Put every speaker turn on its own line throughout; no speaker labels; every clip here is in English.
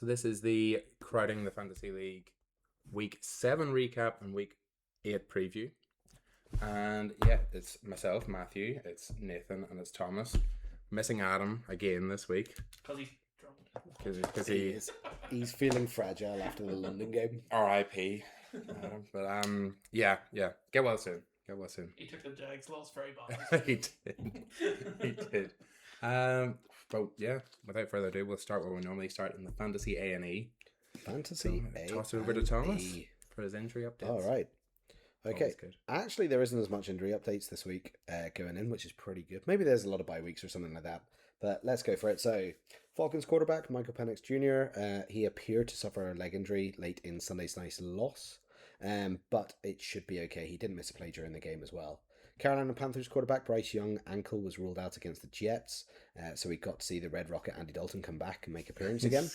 So this is the Crowding the Fantasy League Week 7 recap and Week 8 preview. And yeah, it's myself, Matthew, it's Nathan, and it's Thomas. Missing Adam again this week.
Because he's drunk.
Because
he's feeling fragile after the London game.
R.I.P. Adam. But yeah. Get well soon.
He took the Jags loss very badly.
He did. But yeah, without further ado, we'll start where we normally start in the Fantasy A&E.
Fantasy A&E.
Toss it over to Thomas for his injury updates.
All right. Okay. Actually, there isn't as much injury updates this week going in, which is pretty good. Maybe there's a lot of bye weeks or something like that. But let's go for it. So, Falcons quarterback Michael Penix Jr., he appeared to suffer a leg injury late in Sunday's nice loss. But it should be okay. He didn't miss a play during the game as well. Carolina Panthers quarterback Bryce Young ankle was ruled out against the Jets. So we got to see the Red Rocket Andy Dalton come back and make appearance again.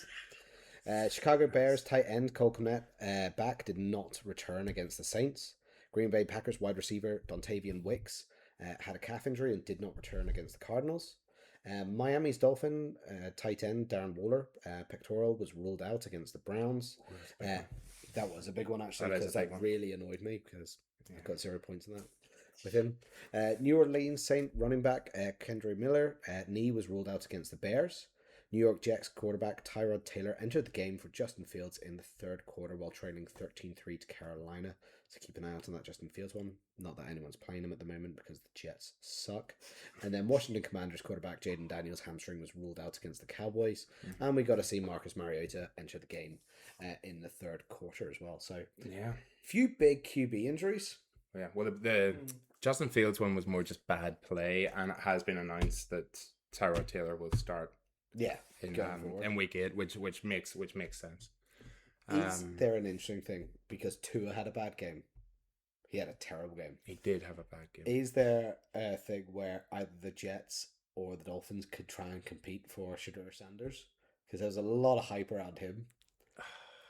Chicago Bears tight end Cole Kmet back did not return against the Saints. Green Bay Packers wide receiver Dontavian Wicks had a calf injury and did not return against the Cardinals. Miami's Dolphin tight end Darren Waller pectoral was ruled out against the Browns. That was a big one actually because that really annoyed me because I got 0 points in that with him. New Orleans Saint running back Kendre Miller knee was ruled out against the Bears. New York Jets quarterback Tyrod Taylor entered the game for Justin Fields in the third quarter while trailing 13-3 to Carolina. So keep an eye out on that Justin Fields one. Not that anyone's playing him at the moment because the Jets suck. And then Washington Commanders quarterback Jaden Daniels' hamstring was ruled out against the Cowboys. Mm-hmm. And we got to see Marcus Mariota enter the game in the third quarter as well. So
yeah,
few big QB injuries.
Yeah, well the Justin Fields one was more just bad play, and it has been announced that Tyrod Taylor will start.
Yeah,
in week 8, which makes sense.
Is there an interesting thing because Tua had a bad game? He had a terrible game.
He did have a bad game.
Is there a thing where either the Jets or the Dolphins could try and compete for Shedeur Sanders? Because there's a lot of hype around him.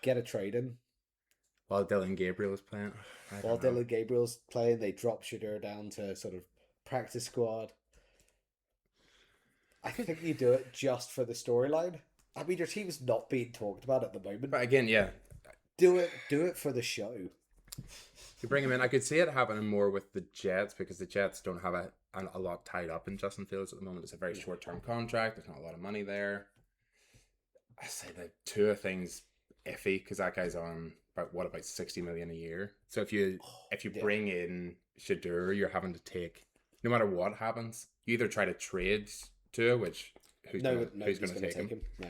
Get a trade in.
While Dylan Gabriel is playing.
Dylan Gabriel's playing, they drop Shedeur down to sort of practice squad. I think you do it just for the storyline. I mean, your team's not being talked about at the moment.
But again, yeah.
Do it for the show.
You bring him in. I could see it happening more with the Jets because the Jets don't have a lot tied up in Justin Fields at the moment. It's a very short-term contract. There's not a lot of money there. I say the two things iffy because that guy's on about 60 million a year. So if you bring in Shedeur, you're having to take, no matter what happens, you either try to trade Tua, which who's going to take him? No.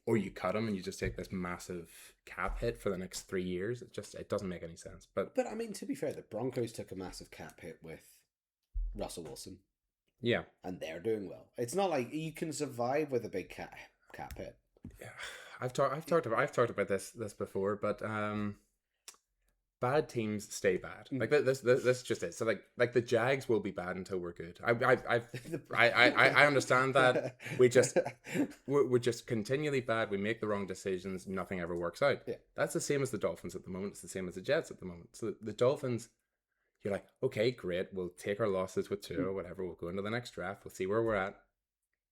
Or you cut him and you just take this massive cap hit for the next 3 years. It doesn't make any sense. But
I mean, to be fair, the Broncos took a massive cap hit with Russell Wilson.
Yeah,
and they're doing well. It's not like you can survive with a big cap hit.
Yeah, I've talked about this before, but bad teams stay bad. Like this is just it. So like the Jags will be bad until we're good. I understand that. We're just continually bad. We make the wrong decisions. Nothing ever works out.
Yeah.
That's the same as the Dolphins at the moment. It's the same as the Jets at the moment. So the Dolphins, you're like, okay, great. We'll take our losses with Tua, whatever. We'll go into the next draft. We'll see where we're at.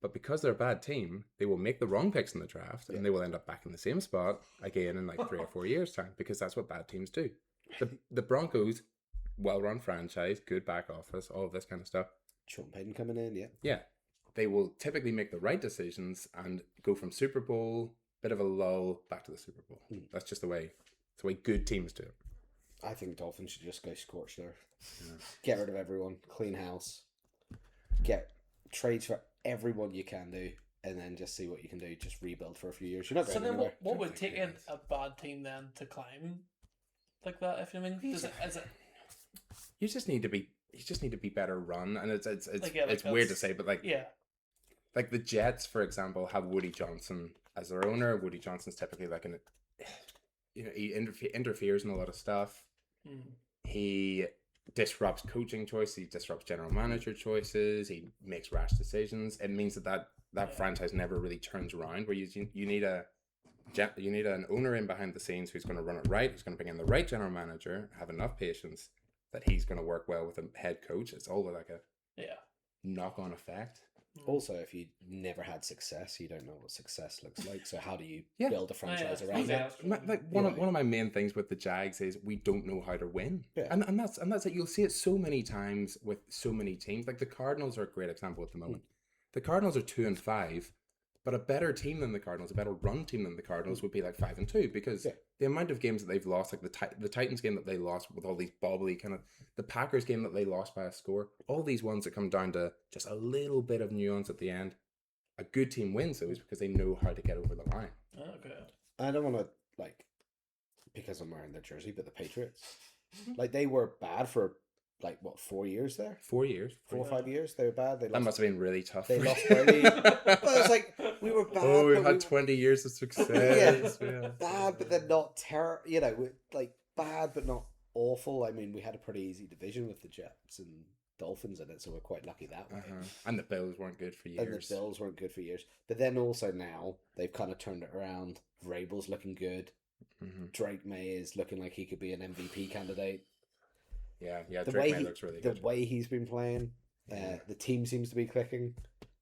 But because they're a bad team, they will make the wrong picks in the draft, and they will end up back in the same spot again in like 3 or 4 years' time, because that's what bad teams do. The Broncos, well-run franchise, good back office, all of this kind of stuff.
Sean Payton coming in, yeah.
Yeah. They will typically make the right decisions and go from Super Bowl, bit of a lull, back to the Super Bowl. That's just the way good teams do it.
I think Dolphins should just go scorched earth. Yeah. Get rid of everyone, clean house, get trades for everyone you can do, and then just see what you can do. Just rebuild for a few years. You're not going anywhere.
What would take a bad team then to climb like that? If you mean, is it?
You just need to be better run, and it's weird to say, but like the Jets, for example, have Woody Johnson as their owner. Woody Johnson's typically like he interferes in a lot of stuff. He disrupts coaching choices. He disrupts general manager choices. He makes rash decisions. It means that franchise never really turns around. Where you need an owner in behind the scenes who's going to run it right. Who's going to bring in the right general manager. Have enough patience that he's going to work well with a head coach. It's all like a knock-on effect.
Also, if you never had success, you don't know what success looks like. So how do you
Yeah.
build a franchise
yeah.
around
Yeah.
it?
Like one of my main things with the Jags is we don't know how to win.
Yeah.
And that's it. You'll see it so many times with so many teams. Like the Cardinals are a great example at the moment. The Cardinals are 2-5, but a better team than the Cardinals, a better run team than the Cardinals would be like 5-2 because the amount of games that they've lost, like the Titans game that they lost with all these bobbly kind of, the Packers game that they lost by a score, all these ones that come down to just a little bit of nuance at the end. A good team wins those because they know how to get over the line.
Okay.
I don't want to, like, because I'm wearing their jersey, but the Patriots, like, they were bad for, like, what, 4 years there?
4 years.
4 or 5 years? They were bad. They
That
lost,
must have been really tough.
they
for
lost
you.
Brady. But it's like, we were bad.
Oh, we've
but
had
we
20 years of success. Yeah.
bad, but then not terrible. You know, like, bad, but not awful. I mean, we had a pretty easy division with the Jets and Dolphins in it, so we're quite lucky that way.
And the Bills weren't good for years.
And the Bills weren't good for years. But then also now, they've kind of turned it around. Vrabel's looking good. Drake May is looking like he could be an MVP candidate.
Yeah,
The
Drake
way
May
he,
looks really
the
good.
way he's been playing, the team seems to be clicking.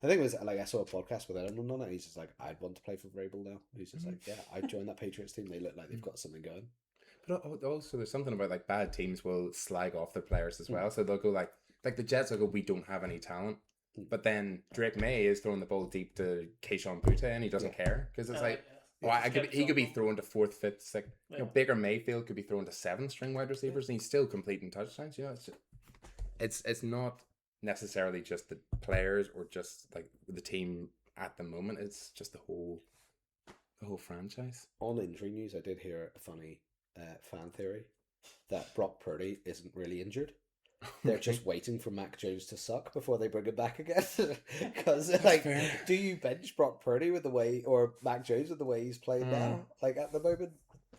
I think it was like I saw a podcast with Edmund on it. He's just like, I'd want to play for Vrabel now. He's just like, yeah, I'd join that Patriots team. They look like they've got something going.
But also, there's something about like bad teams will slag off their players as well. So they'll go like the Jets will go, we don't have any talent. But then Drake May is throwing the ball deep to Keyshawn Butte and he doesn't care because it's like, he could be thrown to 4th, 5th, 6th. You know, Baker Mayfield could be thrown to 7th string wide receivers and he's still completing touchdowns. You know, it's not necessarily just the players or just like the team at the moment. It's just the whole franchise.
On injury news, I did hear a funny fan theory that Brock Purdy isn't really injured. They're just waiting for Mac Jones to suck before they bring him back again. Because, like, do you bench Brock Purdy with the way, or Mac Jones with the way he's playing now? Like, at the moment?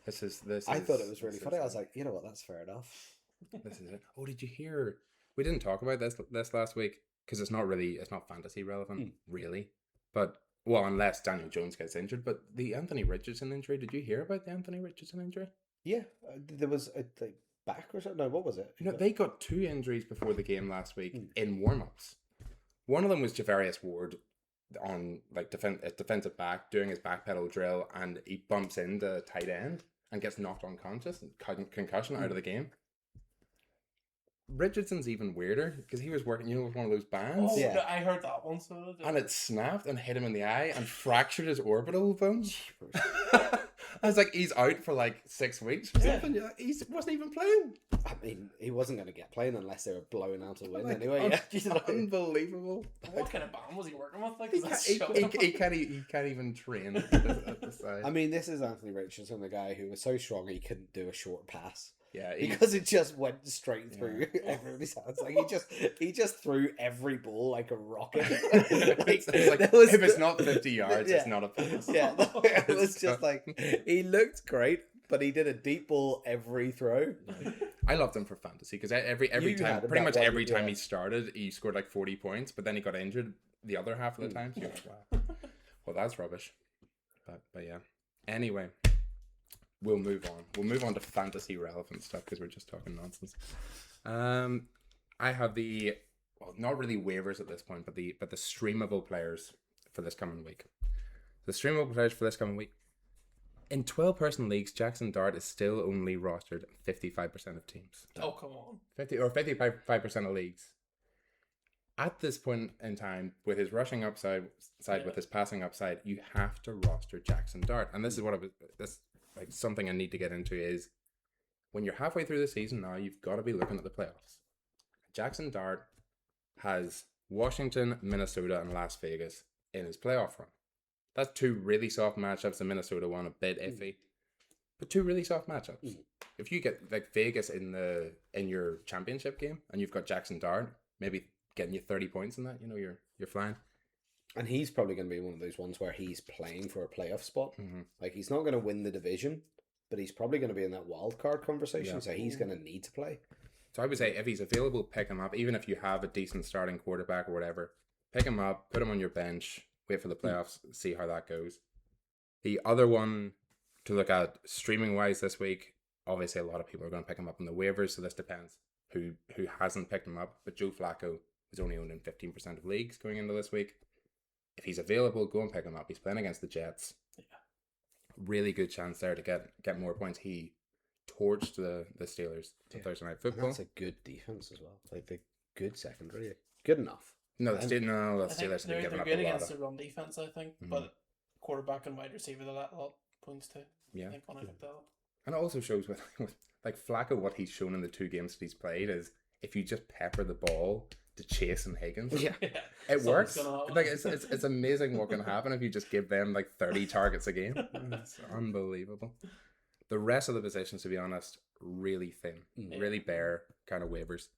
I thought it was really funny. I was like, you know what, that's fair enough.
This is it. Oh, did you hear? We didn't talk about this last week because it's not fantasy relevant, really. But, well, unless Daniel Jones gets injured. But the Anthony Richardson injury, did you hear about the Anthony Richardson injury?
Yeah, there was a back or something. No, what was it?
You know, they got 2 injuries before the game last week in warm-ups. One of them was Javarius Ward on like defensive back doing his backpedal drill, and he bumps into tight end and gets knocked unconscious and concussion out of the game. Richardson's even weirder because he was working, with one of those bands.
Oh, yeah. I heard that one. So
and it snapped and hit him in the eye and fractured his orbital bone. I was like, he's out for like 6 weeks or something. He wasn't even playing.
I mean, he wasn't going to get playing unless they were blowing out a win anyway.
Unbelievable.
What kind of band was he working with? Like,
he can't even train at the side.
I mean, this is Anthony Richardson, the guy who was so strong he couldn't do a short pass.
Yeah,
because it just went straight through everybody's hands. Like he just threw every ball like a rocket.
It's like, if it's not 50 yards, it's not a pass.
Yeah, it was just like he looked great, but he did a deep ball every throw.
I loved him for fantasy because every time, pretty much every time he started, he scored like 40 points, but then he got injured the other half of the time. So you're like, wow, well that's rubbish. But yeah. Anyway. We'll move on. We'll move on to fantasy relevant stuff because we're just talking nonsense. I have not really waivers at this point, but the streamable players for this coming week. The streamable players for this coming week. In 12-person leagues, Jackson Dart is still only rostered 55% of teams.
Oh, come on.
55% of leagues. At this point in time, with his rushing upside, with his passing upside, you have to roster Jackson Dart. And this is what like something I need to get into is when you're halfway through the season now, you've got to be looking at the playoffs. Jackson Dart has Washington, Minnesota, and Las Vegas in his playoff run. That's 2 really soft matchups. The Minnesota one a bit iffy, but 2 really soft matchups. If you get like Vegas in your championship game and you've got Jackson Dart, maybe getting you 30 points in that, you're flying.
And he's probably going to be one of those ones where he's playing for a playoff spot. Like, he's not going to win the division, but he's probably going to be in that wild card conversation, so he's going to need to play.
So I would say if he's available, pick him up. Even if you have a decent starting quarterback or whatever, pick him up, put him on your bench, wait for the playoffs, see how that goes. The other one to look at streaming-wise this week, obviously a lot of people are going to pick him up on the waivers, so this depends who hasn't picked him up. But Joe Flacco was only owned in 15% of leagues going into this week. If he's available, go and pick him up. He's playing against the Jets.
Yeah.
Really good chance there to get more points. He torched the Steelers on Thursday Night Football.
And that's a good defense as well. Like the good secondary, good enough.
No, the Steelers
they're
have given up
good
a lot
against
of.
the run defense, I think, but quarterback and wide receiver they let a lot of points to.
Yeah.
I think when I looked that up.
And it also shows with like Flacco, what he's shown in the 2 games that he's played is if you just pepper the ball to Chase and Higgins, it works. Like it's amazing what can happen if you just give them like 30 targets a game. It's unbelievable. The rest of the positions, to be honest, really thin, really bare kind of waivers.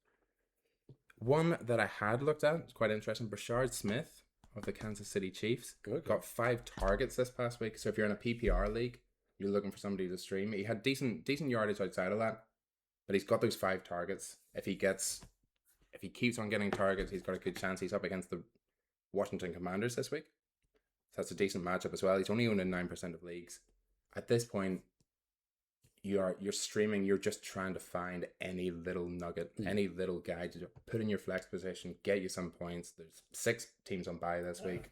One that I had looked at, it's quite interesting. Brashard Smith of the Kansas City Chiefs got 5 targets this past week. So if you're in a PPR league, you're looking for somebody to stream. He had decent yardage outside of that, but he's got those 5 targets. If he keeps on getting targets, he's got a good chance. He's up against the Washington Commanders this week. So that's a decent matchup as well. He's only owned in 9% of leagues. At this point, you're streaming, you're just trying to find any little nugget, any little guy to put in your flex position, get you some points. There's 6 teams on bye this week.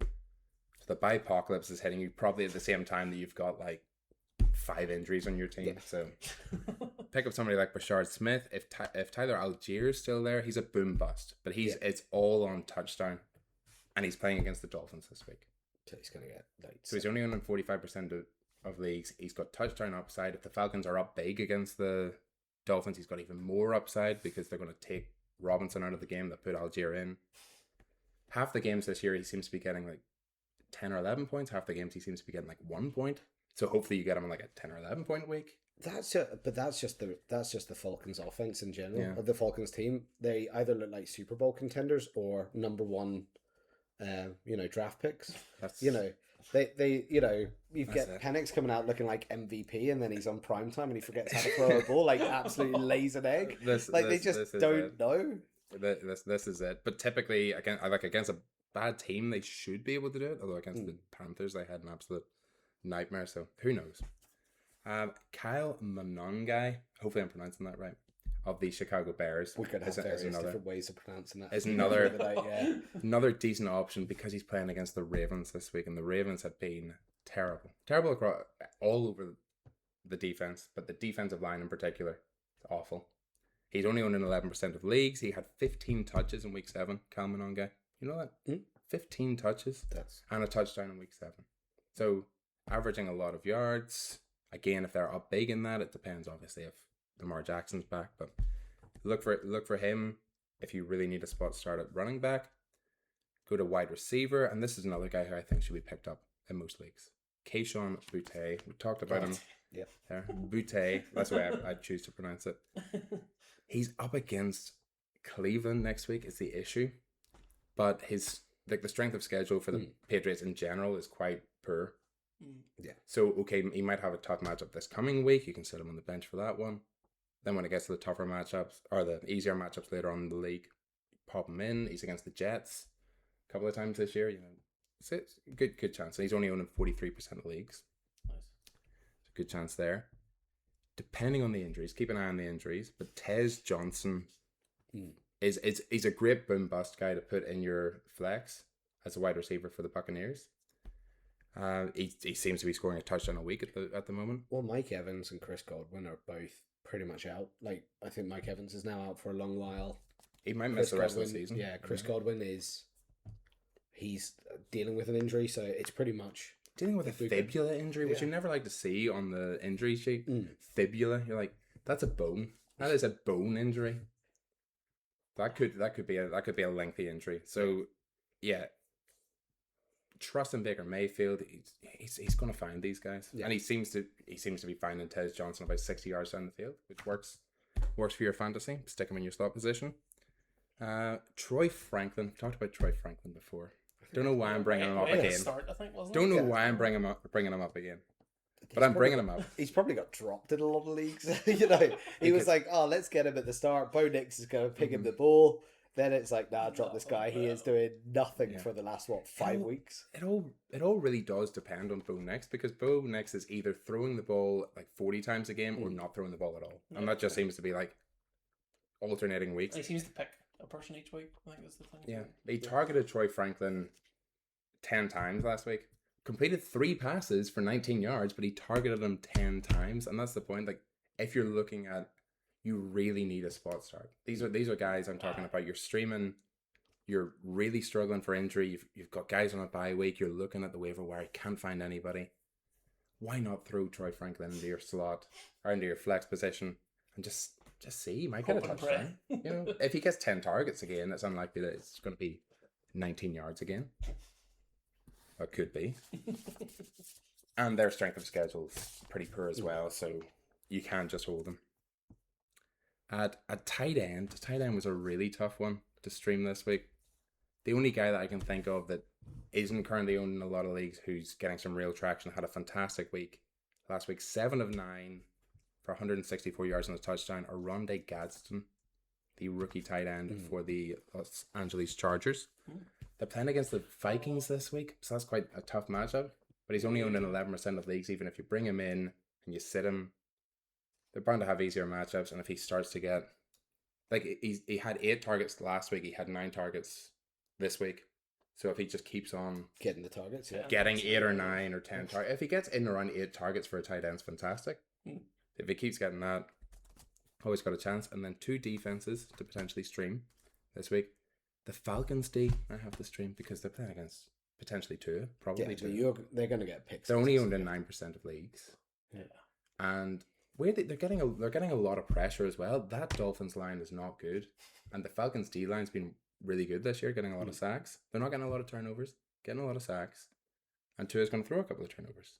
So the bye apocalypse is hitting you probably at the same time that you've got like 5 injuries on your team. Yeah. So pick up somebody like Brashard Smith. If Tyler Allgeier's still there, he's a boom bust. But it's all on touchdown. And he's playing against the Dolphins this week.
So he's going to get
So he's only on 45% of leagues. He's got touchdown upside. If the Falcons are up big against the Dolphins, he's got even more upside because they're going to take Robinson out of the game that put Allgeier in. Half the games this year he seems to be getting like 10 or 11 points. Half the games he seems to be getting like 1 point. So hopefully you get him on like a 10 or 11 point week.
That's just the Falcons offense in general. Yeah. Of the Falcons team, they either look like Super Bowl contenders or number 1 draft picks. They you get Penix coming out looking like MVP, and then he's on prime time and he forgets how to throw a ball, like absolutely lays an egg. They just don't know.
This is it. But typically, against a bad team, they should be able to do it. Although against the Panthers, they had an absolute nightmare. So who knows? Kyle Monangai, hopefully I'm pronouncing that right, of the Chicago Bears.
We could have various different ways of pronouncing that.
Is another decent option because he's playing against the Ravens this week, and the Ravens have been terrible across all over the defense, but the defensive line in particular is awful. He's only owned in 11% of leagues. He had 15 touches in week 7. Kyle Monangai, you know that 15 touches and a touchdown in week 7. So averaging a lot of yards. Again, if they're up big in that, it depends obviously if Lamar Jackson's back, but look for him if you really need a spot start at running back. Go to wide receiver, and this is another guy who I think should be picked up in most leagues. Keyshawn Boutte. We talked about him.
Yeah.
There. Boutte. That's the way I'd choose to pronounce it. He's up against Cleveland next week is the issue. But the strength of schedule for the Patriots in general is quite poor.
Yeah.
So, okay, he might have a tough matchup this coming week. You can sit him on the bench for that one. Then when it gets to the tougher matchups, or the easier matchups later on in the league, pop him in. He's against the Jets a couple of times this year. It's a good chance. And he's only owning 43% of leagues.
Nice.
It's a good chance there. Depending on the injuries, keep an eye on the injuries. But Tez Johnson is a great boom bust guy to put in your flex as a wide receiver for the Buccaneers. He seems to be scoring a touchdown a week at the moment.
Well, Mike Evans and Chris Godwin are both pretty much out. Like, I think Mike Evans is now out for a long while.
He might miss the rest of the season.
Yeah, Chris Godwin he's dealing with an injury, so it's pretty much
dealing with a fibula injury, which you never like to see on the injury sheet. Fibula, you're like, that's a bone. That is a bone injury. That could be a lengthy injury. So, yeah. Trust in Baker Mayfield. He's going to find these guys, and he seems to be finding Tez Johnson about 60 yards down the field, which works for your fantasy. Stick him in your slot position. Troy Franklin. We've talked about Troy Franklin before. Don't know why I'm bringing him up again. Don't know why I'm bringing him up again. But I'm bringing him up.
He's probably got dropped in a lot of leagues. He was like, "Oh, let's get him at the start." Bo Nix is going to pick him the ball. Then it's like, nah, drop this guy. He is doing nothing for the last 5 weeks.
It all really does depend on Bo Nix, because Bo Nix is either throwing the ball like 40 times a game or not throwing the ball at all, and that just seems to be like alternating weeks.
He seems to pick a person each week. I think that's the thing.
Yeah. He targeted Troy Franklin 10 times last week. Completed 3 passes for 19 yards, but he targeted him 10 times. And that's the point. Like, if you're looking at, you really need a spot start. These are guys I'm talking about. You're streaming. You're really struggling for injury. You've got guys on a bye week. You're looking at the waiver wire. You can't find anybody. Why not throw Troy Franklin into your slot or into your flex position and just see? He might get a touchdown. If he gets 10 targets again, it's unlikely that it's going to be 19 yards again. Or could be. And their strength of schedule is pretty poor as well, so you can't just hold them. At tight end was a really tough one to stream this week. The only guy that I can think of that isn't currently owned in a lot of leagues who's getting some real traction had a fantastic week. Last week, 7 of 9 for 164 yards and a touchdown. Rondé Gadsden, the rookie tight end for the Los Angeles Chargers. They're playing against the Vikings this week, so that's quite a tough matchup. But he's only owned in 11% of leagues. Even if you bring him in and you sit him, they're bound to have easier matchups. And if he starts to get, like, he had 8 targets last week, he had 9 targets this week. So if he just keeps on
getting the targets,
getting 8 or 9 or 10 targets, if he gets in around 8 targets for a tight end, it's fantastic. If he keeps getting that, always got a chance. And then 2 defenses to potentially stream this week. The Falcons D, I have to stream because they're playing against potentially 2, probably 2.
They're going to get picks.
They're only owned in 9% of leagues.
Yeah.
And they're getting a lot of pressure as well. That Dolphins line is not good, and the Falcons D line's been really good this year, getting a lot of sacks. They're not getting a lot of turnovers, getting a lot of sacks, and Tua's going to throw a couple of turnovers.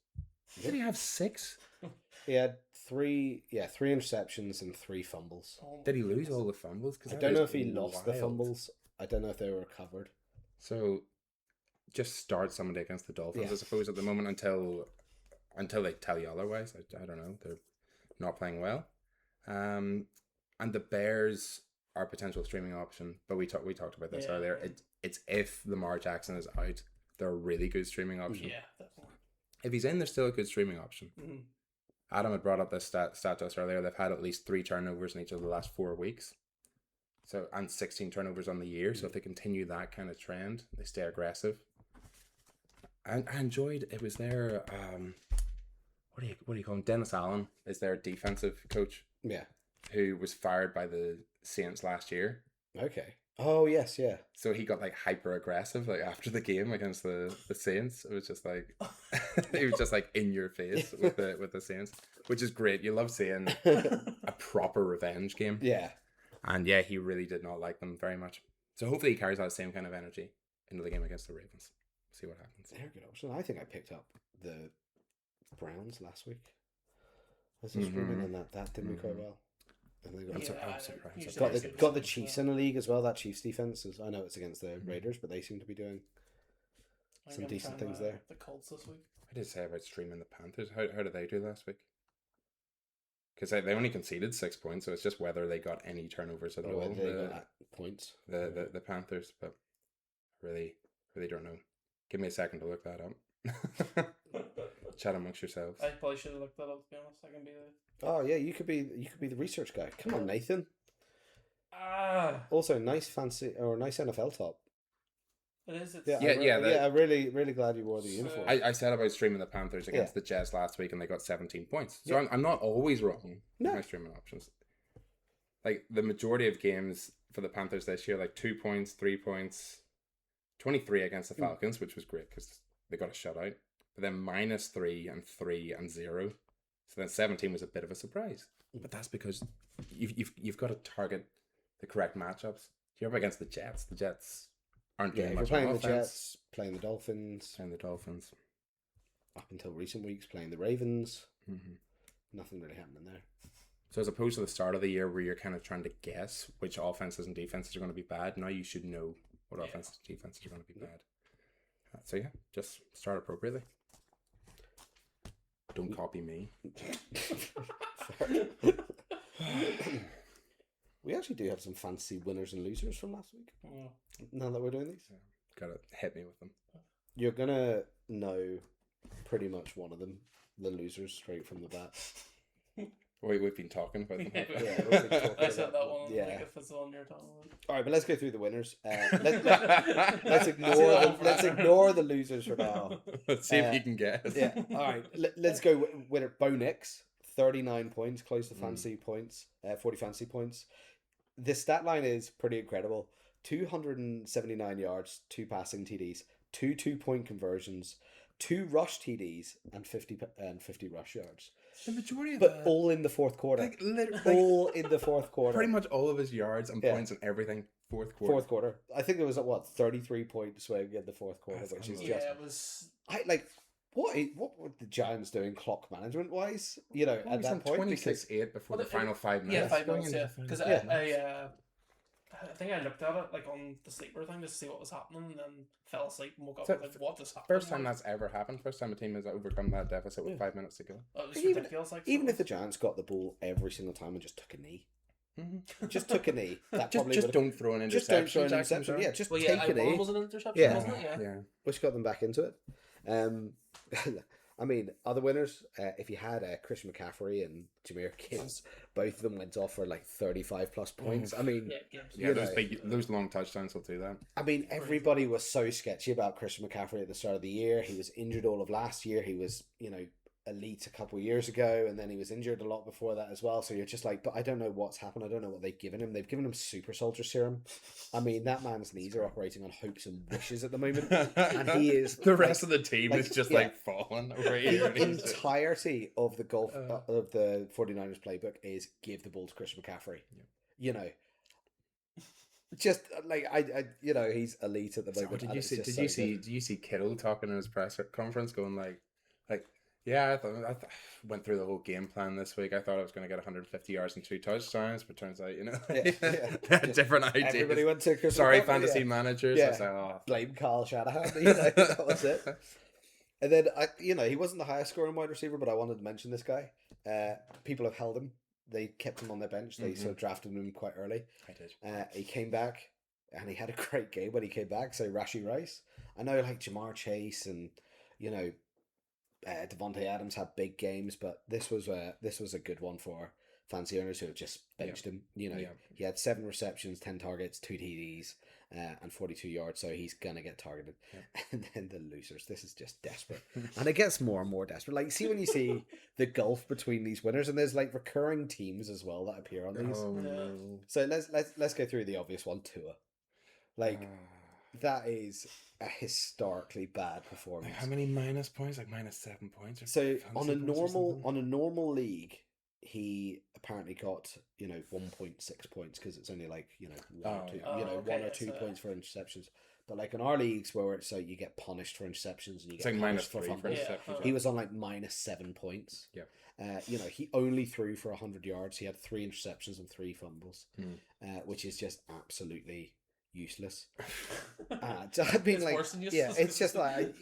Did he have 6?
He had 3 interceptions and 3 fumbles.
Did he lose all the fumbles?
I don't know if he lost the fumbles. I don't know if they were recovered.
So, just start somebody against the Dolphins, I suppose, at the moment until they tell you otherwise. I don't know. They're not playing well. And the Bears are a potential streaming option, but we talked about this earlier. It's if Lamar Jackson is out, they're a really good streaming option.
Yeah, definitely.
If he's in, they're still a good streaming option.
Mm-hmm.
Adam had brought up this stat to us earlier. They've had at least 3 turnovers in each of the last 4 weeks. So, and 16 turnovers on the year. So if they continue that kind of trend, they stay aggressive. And I enjoyed, it was their, what do you call him? Dennis Allen is their defensive coach.
Yeah.
Who was fired by the Saints last year.
Okay. Oh, yes, yeah.
So he got like hyper aggressive like after the game against the Saints. It was just like, he was just like in your face with the Saints, which is great. You love seeing a proper revenge game.
Yeah.
And yeah, he really did not like them very much. So hopefully he carries that same kind of energy into the game against the Ravens. See what happens.
They're a good option. I think I picked up the Browns last week. As a streaming, and that did me quite well.
I'm surprised.
Got the Chiefs in the league as well. That Chiefs defense is, I know it's against the Raiders, but they seem to be doing some decent things there.
The Colts this week.
I did say about streaming the Panthers. How did they do last week? Because they only conceded 6 points, so it's just whether they got any turnovers at all.
They got points.
The Panthers, but really don't know. Give me a second to look that up. Chat amongst yourselves.
I probably should have looked that up, to be honest. I can be the...
Oh yeah, you could be the research guy. Come on, Nathan. Also, nice NFL top.
It is.
I'm really glad you wore the uniform.
I said about streaming the Panthers against the Jets last week, and they got 17 points. So I'm not always wrong with my streaming options. Like the majority of games for the Panthers this year, like 2 points, 3 points, 23 against the Falcons, which was great because they got a shutout. But then -3 and 3 and 0. So then 17 was a bit of a surprise. But that's because you've got to target the correct matchups. You're up against the Jets. The Jets aren't doing much
playing
offense.
The Jets, playing the Dolphins. Up until recent weeks, playing the Ravens. Mm-hmm. Nothing really happening there.
So as opposed to the start of the year where you're kind of trying to guess which offenses and defenses are going to be bad, now you should know what offenses and defenses are going to be bad. So yeah, just start appropriately. Don't copy me.
We actually do have some fantasy winners and losers from last week.
Oh.
Now that we're doing these.
Gotta hit me with them.
You're going to know pretty much one of them, the losers, straight from the bat.
We've been talking about them.
Yeah, we've been talking
I said
about
that
them.
one.
Yeah.
Like, if it's the one you're talking about.
All right, but let's go through the winners. Let's ignore the losers for now.
Let's see if you can guess.
Yeah. All right. Let's go winner. Bo Nix, 39 points, close to fantasy points, 40 fantasy points. The stat line is pretty incredible. 279 yards, 2 passing TDs, 2 2-point conversions, 2 rush TDs, and 50 rush yards.
The majority of
But all in the fourth quarter. All in the fourth quarter.
Pretty much all of his yards and points and everything. Fourth quarter. I
think it was at 33-point swing in the fourth quarter, which is just.
It was.
What were the Giants doing clock management wise? You know, at that point,
26-8 before the final 5 minutes.
Yeah, 5 minutes. Yeah, because I think I looked at it like on the sleeper thing just to see what was happening, and then fell asleep and woke up like, what is happening?
First time that's ever happened. First time a team has overcome that deficit with 5 minutes to go.
It was ridiculous.
Even if the Giants got the ball every single time and just took a knee. Just took a knee. That
just don't throw an interception.
Just don't throw an interception. Yeah, just take a knee.
Was an interception, wasn't it?
Yeah. Which got them back into it. I mean, other winners, if you had Christian McCaffrey and Jahmyr Gibbs, both of them went off for like 35 plus points. I mean,
those long touchdowns will do that.
I mean, everybody was so sketchy about Christian McCaffrey at the start of the year. He was injured all of last year. He was, elite a couple of years ago, and then he was injured a lot before that as well. So you're just like, but I don't know what's happened. I don't know what they've given him. They've given him super soldier serum. I mean, that man's knees are operating on hopes and wishes at the moment, and he is.
The rest of the team is just falling over here.
The entirety of the of the 49ers playbook is give the ball to Christian McCaffrey. Yeah. Just like he's elite at the moment.
Did you see Kittle talking in his press conference, going like. Yeah, I went through the whole game plan this week. I thought I was going to get 150 yards and 2 touchdowns, but turns out, different ideas.
Everybody went to Chris
fantasy managers.
Yeah.
I was like,
blame Kyle Shanahan. That was it. And then, he wasn't the highest scoring wide receiver, but I wanted to mention this guy. People have held him. They kept him on their bench. They sort of drafted him quite early.
I did.
He came back, and he had a great game when he came back. So Rashee Rice. I know, like Jamar Chase and, Devontae Adams had big games, but this was a good one for fancy owners who had just benched him. He had 7 receptions, 10 targets, 2 TDs, and 42 yards, so he's gonna get targeted. Yeah. And then the losers, this is just desperate, and it gets more and more desperate. Like, see when you see the gulf between these winners, and there's like recurring teams as well that appear on these.
Oh, no.
So let's go through the obvious one, Tua. That is a historically bad performance.
How many minus points? Like -7 points?
So on a normal league, he apparently got 1.6 points because it's only like 1 or 2 points for interceptions. But like in our leagues where it's like you get punished for interceptions and you get punished for fumbles, he was on like -7 points.
Yeah.
He only threw for 100 yards. He had 3 interceptions and 3 fumbles, which is just absolutely useless. I mean, like, worse than useless. It's just like,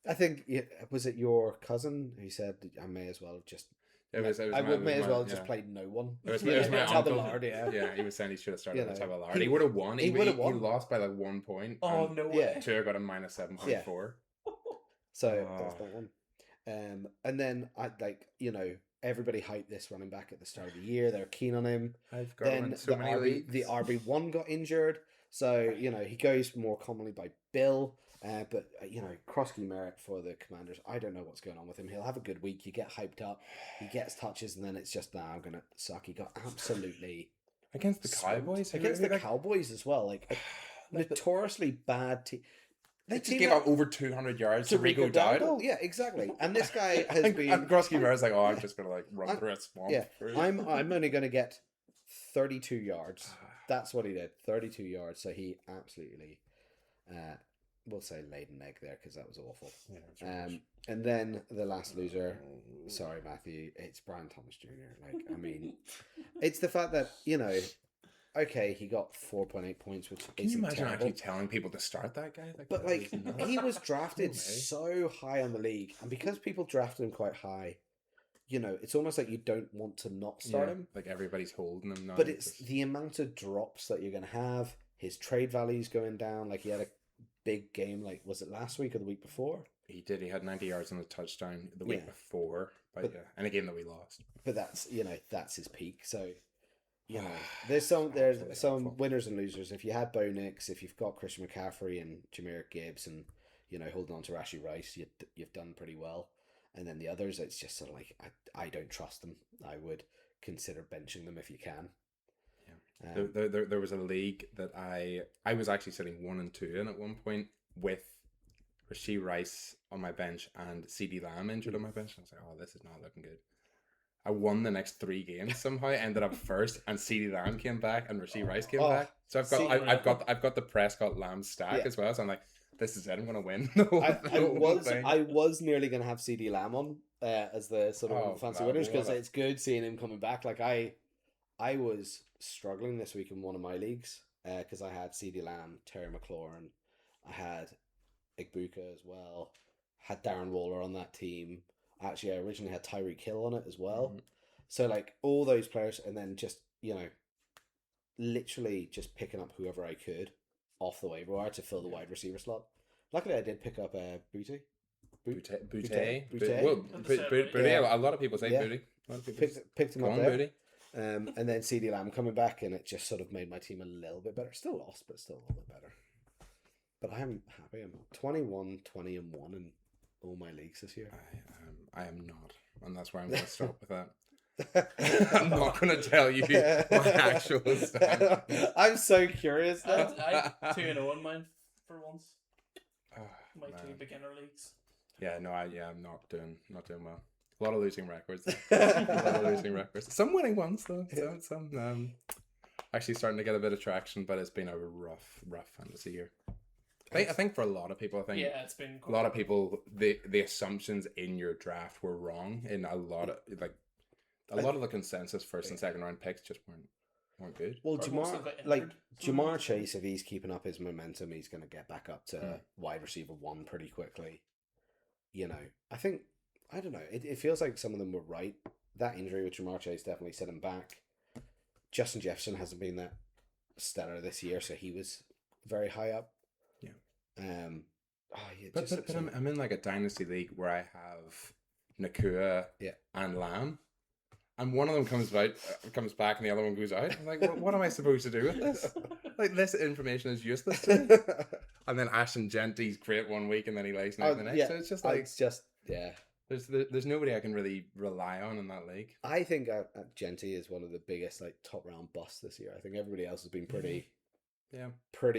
I think was it your cousin who said I may as well just. I may as well just played no one.
It was my uncle. Yeah, he was saying he should have started with Taballard. He would have won. He lost by like 1 point.
Oh, no way.
Tua got a -7.4.
So that's that one. And then everybody hyped this running back at the start of the year. They're keen on him.
I've got him in so many leagues.
The RB1 got injured, so he goes more commonly by Bill. But cross-key merit for the Commanders. I don't know what's going on with him. He'll have a good week. You get hyped up. He gets touches, and then it's just I'm gonna suck. He got absolutely
against the Cowboys.
Against the Cowboys as well. Like notoriously bad team.
They just gave up over 200 yards to Rico Dowdle.
Yeah, exactly. And this guy has been.
And Grosky Mer's like, I'm just gonna run through a swamp.
Yeah, I'm only gonna get 32 yards. That's what he did. 32 yards. So he absolutely, we'll say laid an egg there because that was awful. Yeah, and then the last loser. Sorry, Matthew. It's Brian Thomas Jr. Like, I mean, it's the fact that okay, he got 4.8 points, which
can you imagine
terrible.
Actually telling people to start that guy?
But like, he was drafted so high on the league, and because people drafted him quite high, it's almost like you don't want to not start him.
Like everybody's holding him now.
But it's the amount of drops that you're going to have. His trade value's going down. Like he had a big game. Like was it last week or the week before?
He did. He had 90 yards and a touchdown the week before, but in a game that we lost.
But that's his peak. So, there's some winners and losers. If you had Bo Nix, if you've got Christian McCaffrey and Jahmyr Gibbs, and holding on to Rashee Rice, you've done pretty well. And then the others, it's just sort of like I don't trust them. I would consider benching them if you can.
Yeah. There was a league that I was actually sitting 1 and 2 in at one point with Rashee Rice on my bench and CeeDee Lamb injured on my bench. I was like, oh, this is not looking good. I won the next 3 games somehow, ended up first, and CeeDee Lamb came back and Rashee Rice came back. So I've got the Prescott Lamb stack as well. So I'm like, this is it. I'm gonna win.
I was nearly gonna have CeeDee Lamb on as the sort of fancy winners because it's good seeing him coming back. Like I was struggling this week in one of my leagues because I had CeeDee Lamb, Terry McLaurin, I had Igbuka as well, had Darren Waller on that team. Actually, I originally had Tyreek Hill on it as well. Mm-hmm. So like all those players, and then just literally just picking up whoever I could off the waiver wire to fill the wide receiver slot. Luckily, I did pick up Booty.
Well, Booty. A lot of people say Booty. A lot of people
picked him up there. Booty. And then CeeDee Lamb coming back, and it just sort of made my team a little bit better. Still lost, but still a little bit better. But I am happy. I'm 21, 20 and 1 in all my leagues this year.
I am not, and that's where I'm going to stop with that. I'm not going to tell you my actual stand.
I'm so curious now.
I 2-0 in mine for once. My 2 beginner leagues.
Yeah, no, I'm not doing well. A lot of losing records. Some winning ones though. Some actually starting to get a bit of traction, but it's been a rough fantasy year. I think for a lot of people,
it's been
a lot of people the assumptions in your draft were wrong, and a lot of the consensus first and second round picks just weren't good.
Well, Jamar Chase, if he's keeping up his momentum, he's going to get back up to wide receiver 1 pretty quickly. I don't know. It feels like some of them were right. That injury with Jamar Chase definitely set him back. Justin Jefferson hasn't been that stellar this year, so he was very high up.
But I'm in like a dynasty league where I have Nakua and Lamb, and one of them comes back and the other one goes out. I'm like, what am I supposed to do with this? Like, this information is useless to me. And then Ashton Genty's great one week and then he lays out the next. So it's just like There's nobody I can really rely on in that league.
I think Genty is one of the biggest top round busts this year. I think everybody else has been pretty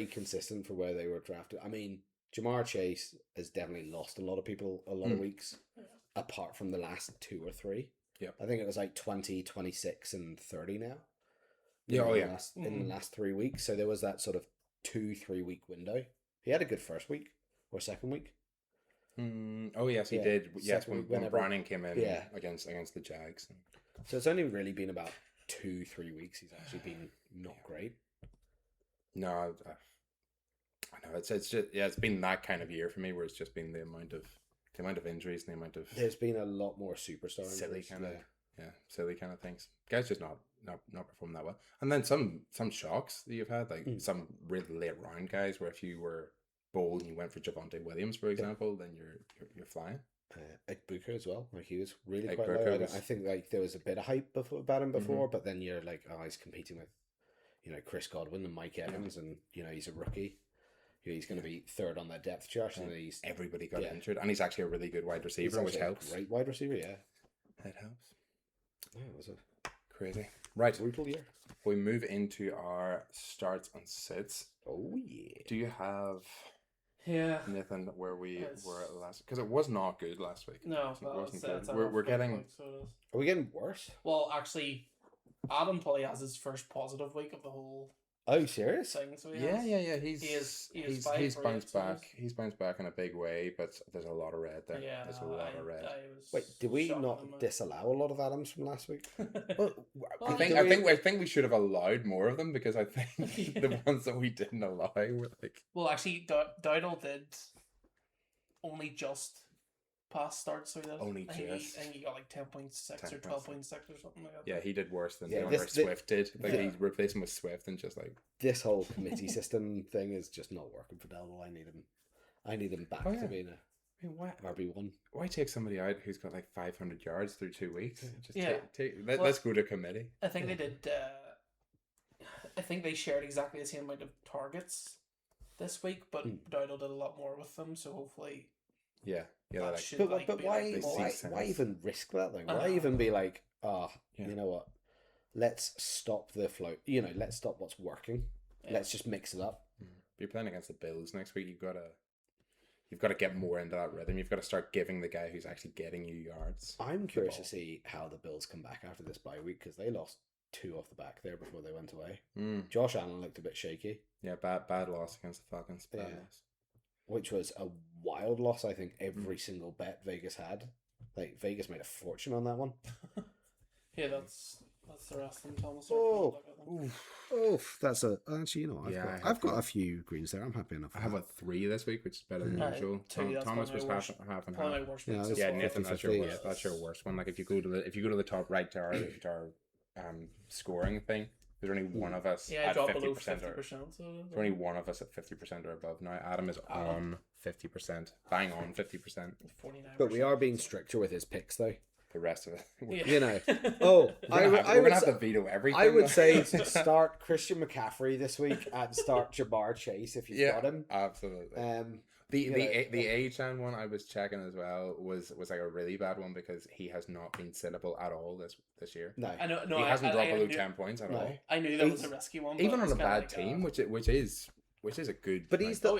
consistent for where they were drafted. I mean, Jamar Chase has definitely lost a lot of people a lot of weeks, apart from the last 2 or 3. Yeah, I think it was like 20, 26, and 30 now. In the last 3 weeks. So there was that sort of 2-3 week window. He had a good first week or second week.
Oh yes, he did. Yes, when Browning came in against the Jags.
So it's only really been about 2-3 weeks. He's actually been not great.
No, I know it's just it's been that kind of year for me where it's just been the amount of injuries and the amount of
there's been a lot more superstar
silly kind of things. Guys just not performing that well, and then some shocks that you've had, like some really late round guys where if you were bold and you went for Javonte Williams, for example, then you're flying.
Igbuka as well, like he was really quite low. I think like there was a bit of hype about him before, but then you're like, oh, he's competing with Chris Godwin and Mike Evans, and he's a rookie. He's going to be third on that depth chart, and
everybody got injured, and he's actually a really good wide receiver, which helps.
Great wide receiver, it
helps.
Yeah, it was a
crazy, right?
Brutal year.
We move into our starts and sits.
Oh yeah.
Do you have? Nathan, where we were last, because it was not good last week.
No,
it wasn't good. We're getting.
Are we getting worse?
Well, actually, Adam probably has his first positive week of the whole.
Oh, serious?
Thing, so
yeah. He's bounced back. He's bounced back in a big way, but there's a lot of red there. Yeah, there's a lot of red.
Wait, did we not disallow a lot of Adams from last week?
I think we should have allowed more of them, because I think the ones that we didn't allow were like.
Well, actually, Dowdle did only just pass starts, so he did.
Only just.
I think he got like 10.6 or 12.6 or something like that.
Yeah, he did worse than Swift did. Like he replaced him with Swift and just like
this whole committee system thing is just not working for Dowdle. I need him back to being
I mean, why
RB1.
Why take somebody out who's got like 500 yards through 2 weeks? Just
Well,
let's go to committee.
I think they did. I think they shared exactly the same amount of targets this week, but Dowdle did a lot more with them. So hopefully,
yeah.
But why even risk that though? Why even be like, you know what? Let's stop the flow. You know, let's stop what's working. Yeah. Let's just mix it up.
You're playing against the Bills next week. You've got to get more into that rhythm. You've got to start giving the guy who's actually getting you yards.
I'm curious to see how the Bills come back after this bye week because they lost 2 off the back there before they went away. Josh Allen looked a bit shaky.
Yeah, bad loss against the Falcons. Bad loss.
Which was a wild loss. I think every single bet Vegas had. Like Vegas made a fortune on that one.
Yeah, that's the rest of them, Thomas.
That's actually, you know, I've got a few greens there. I'm happy enough.
I have a 3 this week, which is better than usual. Thomas was half and half. Yeah, Nathan, that's your worst. That's your worst one. Like if you go to the top right to our scoring thing, there's only one of us at 50%. There's only one of us at 50% or above now. Adam is on 50%, bang on 50%.
49%.
But we are being stricter with his picks, though.
The rest of it,
you know.
We're gonna have to veto everything.
I would say start Christian McCaffrey this week and start Jabbar Chase if you've got him.
Absolutely. The A-Chan one I was checking as well was like a really bad one because he has not been sittable at all this year.
No,
he hasn't dropped below 10 points at all.
I knew that was a risky one,
even on a bad team, which is a good.
But he's the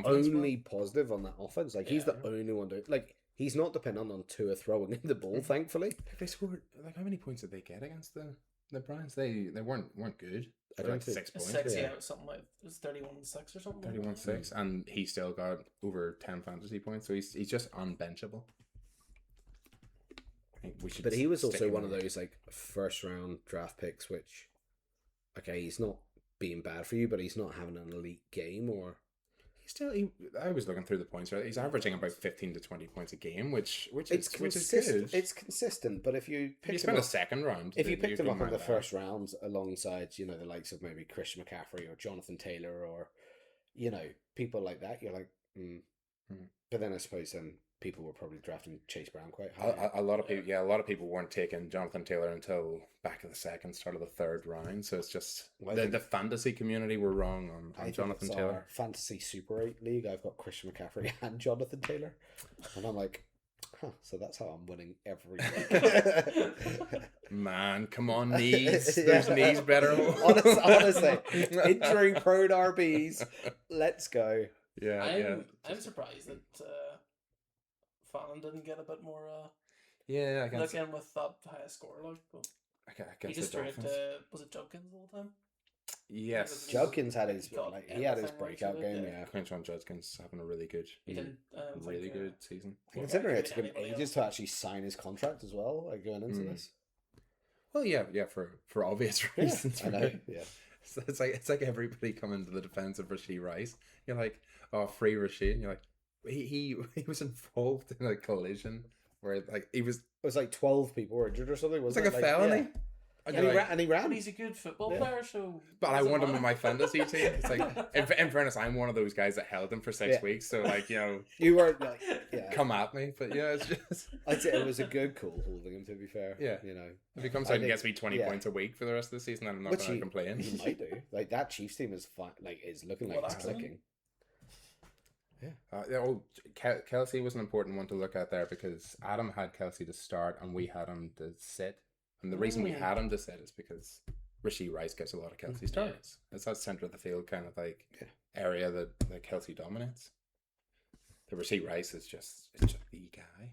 only positive on that offense. Like he's the only one to like. He's not dependent on Tua throwing in the ball, thankfully.
They scored how many points did they get against the Browns? They weren't good.
I don't think
6 points.
6, it was something like it was 31-6 or something.
31-6, and he still got over 10 fantasy points, so he's just unbenchable.
But he was also one of those like first round draft picks, which he's not being bad for you, but he's not having an elite game or.
I was looking through the points. Right, he's averaging about 15 to 20 points a game, which is good.
It's consistent, but if you
spend a second round,
if you picked him up in the first rounds alongside the likes of maybe Christian McCaffrey or Jonathan Taylor or people like that, you're like, But then I suppose people were probably drafting Chase Brown quite high.
A lot of people weren't taking Jonathan Taylor until back of the second, start of the third round. So it's just the fantasy community were wrong on Jonathan Taylor.
Fantasy Super 8 League, I've got Christian McCaffrey and Jonathan Taylor. And I'm like, so that's how I'm winning every week.
Man, come on, knees. There's knees better.
Honestly, injury prone RBs. Let's go.
Yeah,
I'm surprised that Fallon didn't get a bit more.
I
look in with that highest score, but
he
just threw it. Was it Judkins all the time?
Yes,
Judkins had his breakout game. Yeah,
Quinton Judkins having a really good, good season.
Considering it took him ages to actually sign his contract as well, going into this.
Well, yeah, for obvious reasons.
I know. Yeah.
So it's like everybody coming to the defense of Rashee Rice. You're like, oh, free Rashee, and you're like, he was involved in a collision where it was 12
people were injured or something.
Was it like a felony?
Yeah. And he ran.
But he's a good football player, so.
But I want him in my fantasy team. It's like, in fairness, I'm one of those guys that held him for 6 weeks. So
you weren't
come at me, but it's just.
I'd say it was a good call holding him. To be fair,
if he comes out and gets me 20 points a week for the rest of the season, then I'm not going to complain.
He might do. That Chiefs team is is looking like it's clicking.
Yeah. Kelsey was an important one to look at there because Adam had Kelsey to start and we had him to sit. And the reason we had him to sit is because Rashee Rice gets a lot of Kelsey's targets. It's that center of the field kind of area that Kelsey dominates. The Rashee Rice is just the guy.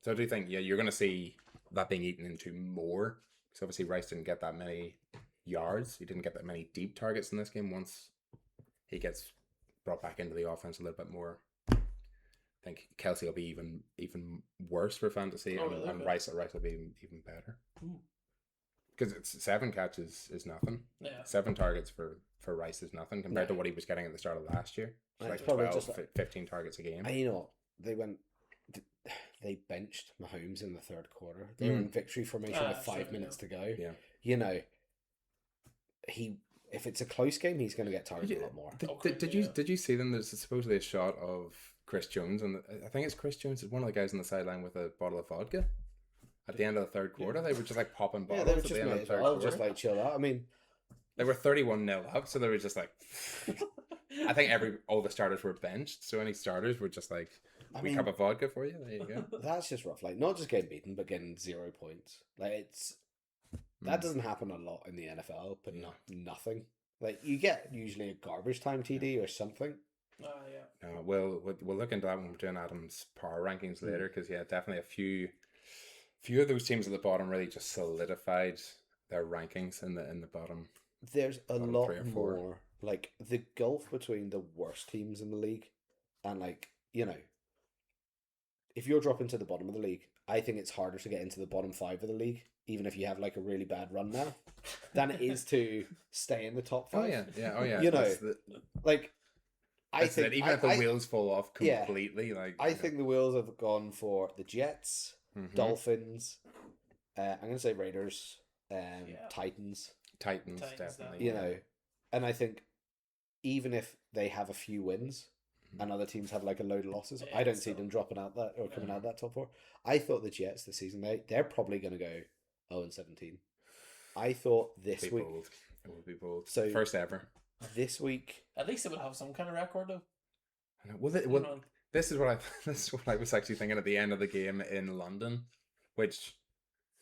So I do think you're going to see that being eaten into more because obviously Rice didn't get that many yards. He didn't get that many deep targets in this game. Once he gets brought back into the offense a little bit more, I think Kelsey will be even worse for fantasy, and Rice will be even better. Because it's 7 catches is nothing. Yeah. 7 targets for Rice is nothing compared to what he was getting at the start of last year. It's probably 15 targets a game.
And you know they benched Mahomes in the third quarter. They were in victory formation with 5 minutes to go. Yeah. If it's a close game, he's going to get targeted a lot more.
Did you see them? There's supposedly a shot of Chris Jones, and I think it's Chris Jones, one of the guys on the sideline with a bottle of vodka. At the end of the third quarter, they were just like popping bottles.
they were
at
just
the end of the third
I'll
quarter.
just like chill out. I mean,
They were 31-0 up, so they were just like. I think all the starters were benched, so any starters were just like, "We cup of vodka for you." There you go.
That's just rough. Like, not just getting beaten, but getting 0 points. Like, that doesn't happen a lot in the NFL, but not nothing. Like, you get usually a garbage time TD or something.
Yeah.
We'll look into that when we're doing Adam's power rankings later, because definitely a few of those teams at the bottom really just solidified their rankings in the bottom.
There's a
bottom
lot
3 or 4.
more, like, the gulf between the worst teams in the league and, like, you know, if you're dropping to the bottom of the league, I think it's harder to get into the bottom 5 of the league, even if you have like a really bad run now, than it is to stay in the top 5.
Oh yeah.
You know, like, I think
even if the wheels fall off completely, like
I think the wheels have gone for the Jets, Dolphins. I'm gonna say Raiders, Titans,
definitely.
You know, and I think even if they have a few wins and other teams have like a load of losses, I don't see them dropping out that or coming out that top 4. I thought the Jets this season they're probably gonna go 0-17. I thought this week
it would be bold.
So
first ever.
This week,
at least it would have some kind of record though.
Well, this is what I was actually thinking at the end of the game in London, which,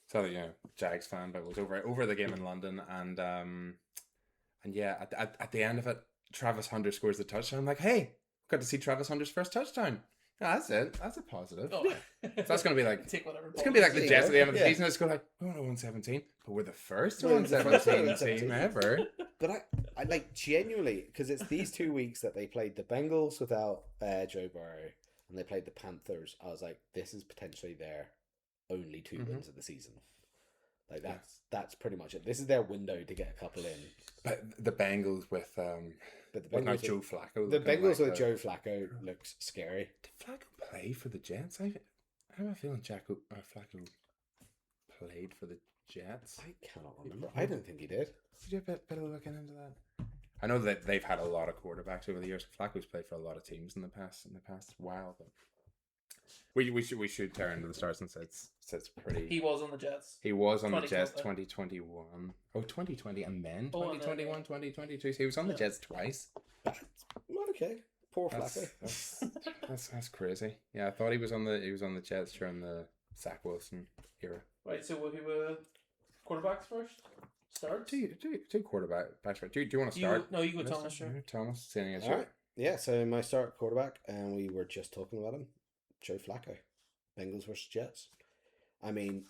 so Jags fan, but was over the game in London, and yeah, at the end of it, Travis Hunter scores the touchdown. I'm like, hey, got to see Travis Hunter's first touchdown. Yeah, that's it. That's a positive. So that's going to be like,
take whatever.
It's going to be like the Jets at the end of the season. It's going to be like, 1-17, but we're the first 1-17 team ever.
But I like genuinely, because it's these 2 weeks that they played the Bengals without Joe Burrow and they played the Panthers. I was like, this is potentially their only 2 wins of the season. Like that's pretty much it. This is their window to get a couple in.
But the Bengals with Joe Flacco.
The Bengals with Joe Flacco looks scary.
Did Flacco play for the Jets? I have a feeling Flacco played for the Jets.
I cannot remember. I don't think he did.
Did you have a bit of looking into that? I know that they've had a lot of quarterbacks over the years. Flacco's played for a lot of teams in the past while, but we should turn to the stars and say it's pretty.
He was on the Jets.
He was on the Jets 2021. 2020 and then 2021, 2022. So he was on the Jets twice.
Okay. Poor Flacco.
That's crazy. Yeah, I thought he was on the Jets during the Zach Wilson era.
Right, so we'll do quarterbacks first. Start.
Two quarterbacks. Do you want to start?
No, you go, Thomas. Sure.
Thomas, saying it's
right. Yeah. So my start quarterback, and we were just talking about him, Joe Flacco, Bengals versus Jets. I mean,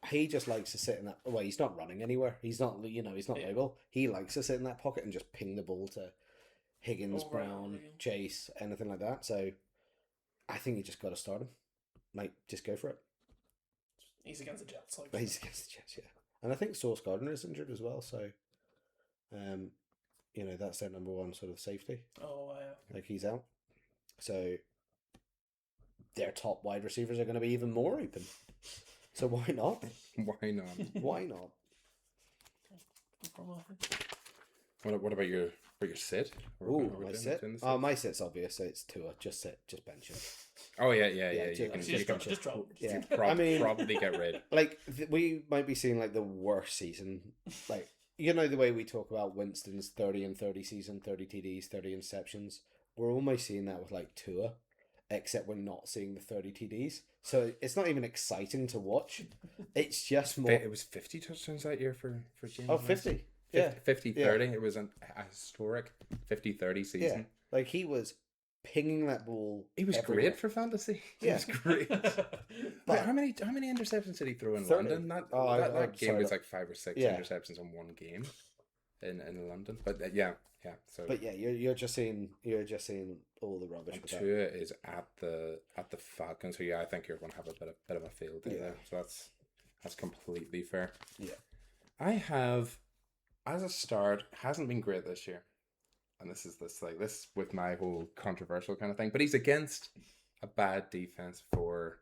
he just likes to sit in that. Well, he's not running anywhere. He's not. He's not mobile. He likes to sit in that pocket and just ping the ball to Higgins, Brown, Chase, anything like that. So I think you just got to start him. Like, just go for it.
He's against the Jets.
He's against the Jets, yeah. And I think Sauce Gardner is injured as well, so that's their number one sort of safety.
Oh, yeah.
Like, he's out. So their top wide receivers are going to be even more open. So why not?
Why not?
Why not?
What about your sit?
My sit? My sit's obvious. So it's Tua. Just sit. Just bench him.
Oh yeah. You can
just drop.
Yeah.
Probably get rid.
Like we might be seeing like the worst season. Like the way we talk about Winston's 30 and 30 season, 30 TDs, 30 interceptions. We're almost seeing that with like Tua, except we're not seeing the 30 TDs. So it's not even exciting to watch. It's just more.
It was 50 touchdowns that year for James.
Oh, 50.
50-30. Yeah. It was a historic 50-30 season.
Yeah. Like he was pinging that ball.
He was
everywhere.
Great for fantasy. He was great. But how many interceptions did he throw in 30. London? That game was like 5 or 6 interceptions in one game in London. But yeah. So.
But yeah, you're just seeing all the rubbish.
And Tua is at the Falcons, so yeah, I think you're going to have a bit of a field day there. So that's completely fair.
Yeah,
I have. As a start, hasn't been great this year. And this with my whole controversial kind of thing. But he's against a bad defense for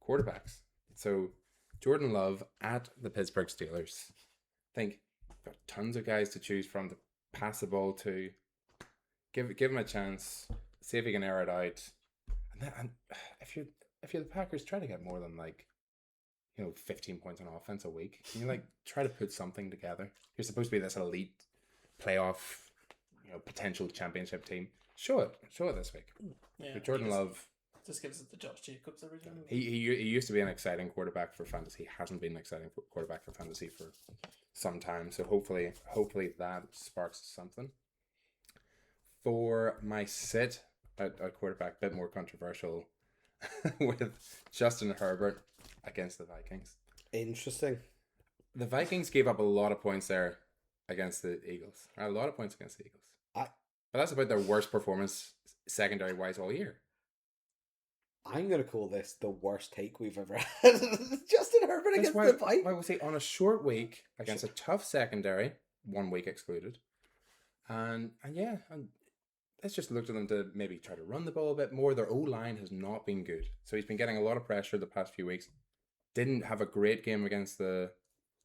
quarterbacks. So Jordan Love at the Pittsburgh Steelers. I think got tons of guys to choose from to pass the ball to. Give him a chance. See if he can air it out. And if you're the Packers, try to get more than 15 points on offense a week. Can you try to put something together? You're supposed to be this elite playoff, potential championship team. Show it this week.
Yeah,
Jordan Love
just gives it to Josh Jacobs every time.
He used to be an exciting quarterback for fantasy. He hasn't been an exciting quarterback for fantasy for some time. So hopefully that sparks something. For my sit at quarterback, bit more controversial with Justin Herbert against the Vikings.
Interesting.
The Vikings gave up a lot of points there against the Eagles. A lot of points against the Eagles. But that's about their worst performance secondary wise all year.
I'm going to call this the worst take we've ever had. Justin Herbert against the Vikings.
I would say on a short week against a tough secondary, 1 week excluded. And let's just look to them to maybe try to run the ball a bit more. Their O-line has not been good. So he's been getting a lot of pressure the past few weeks. Didn't have a great game against the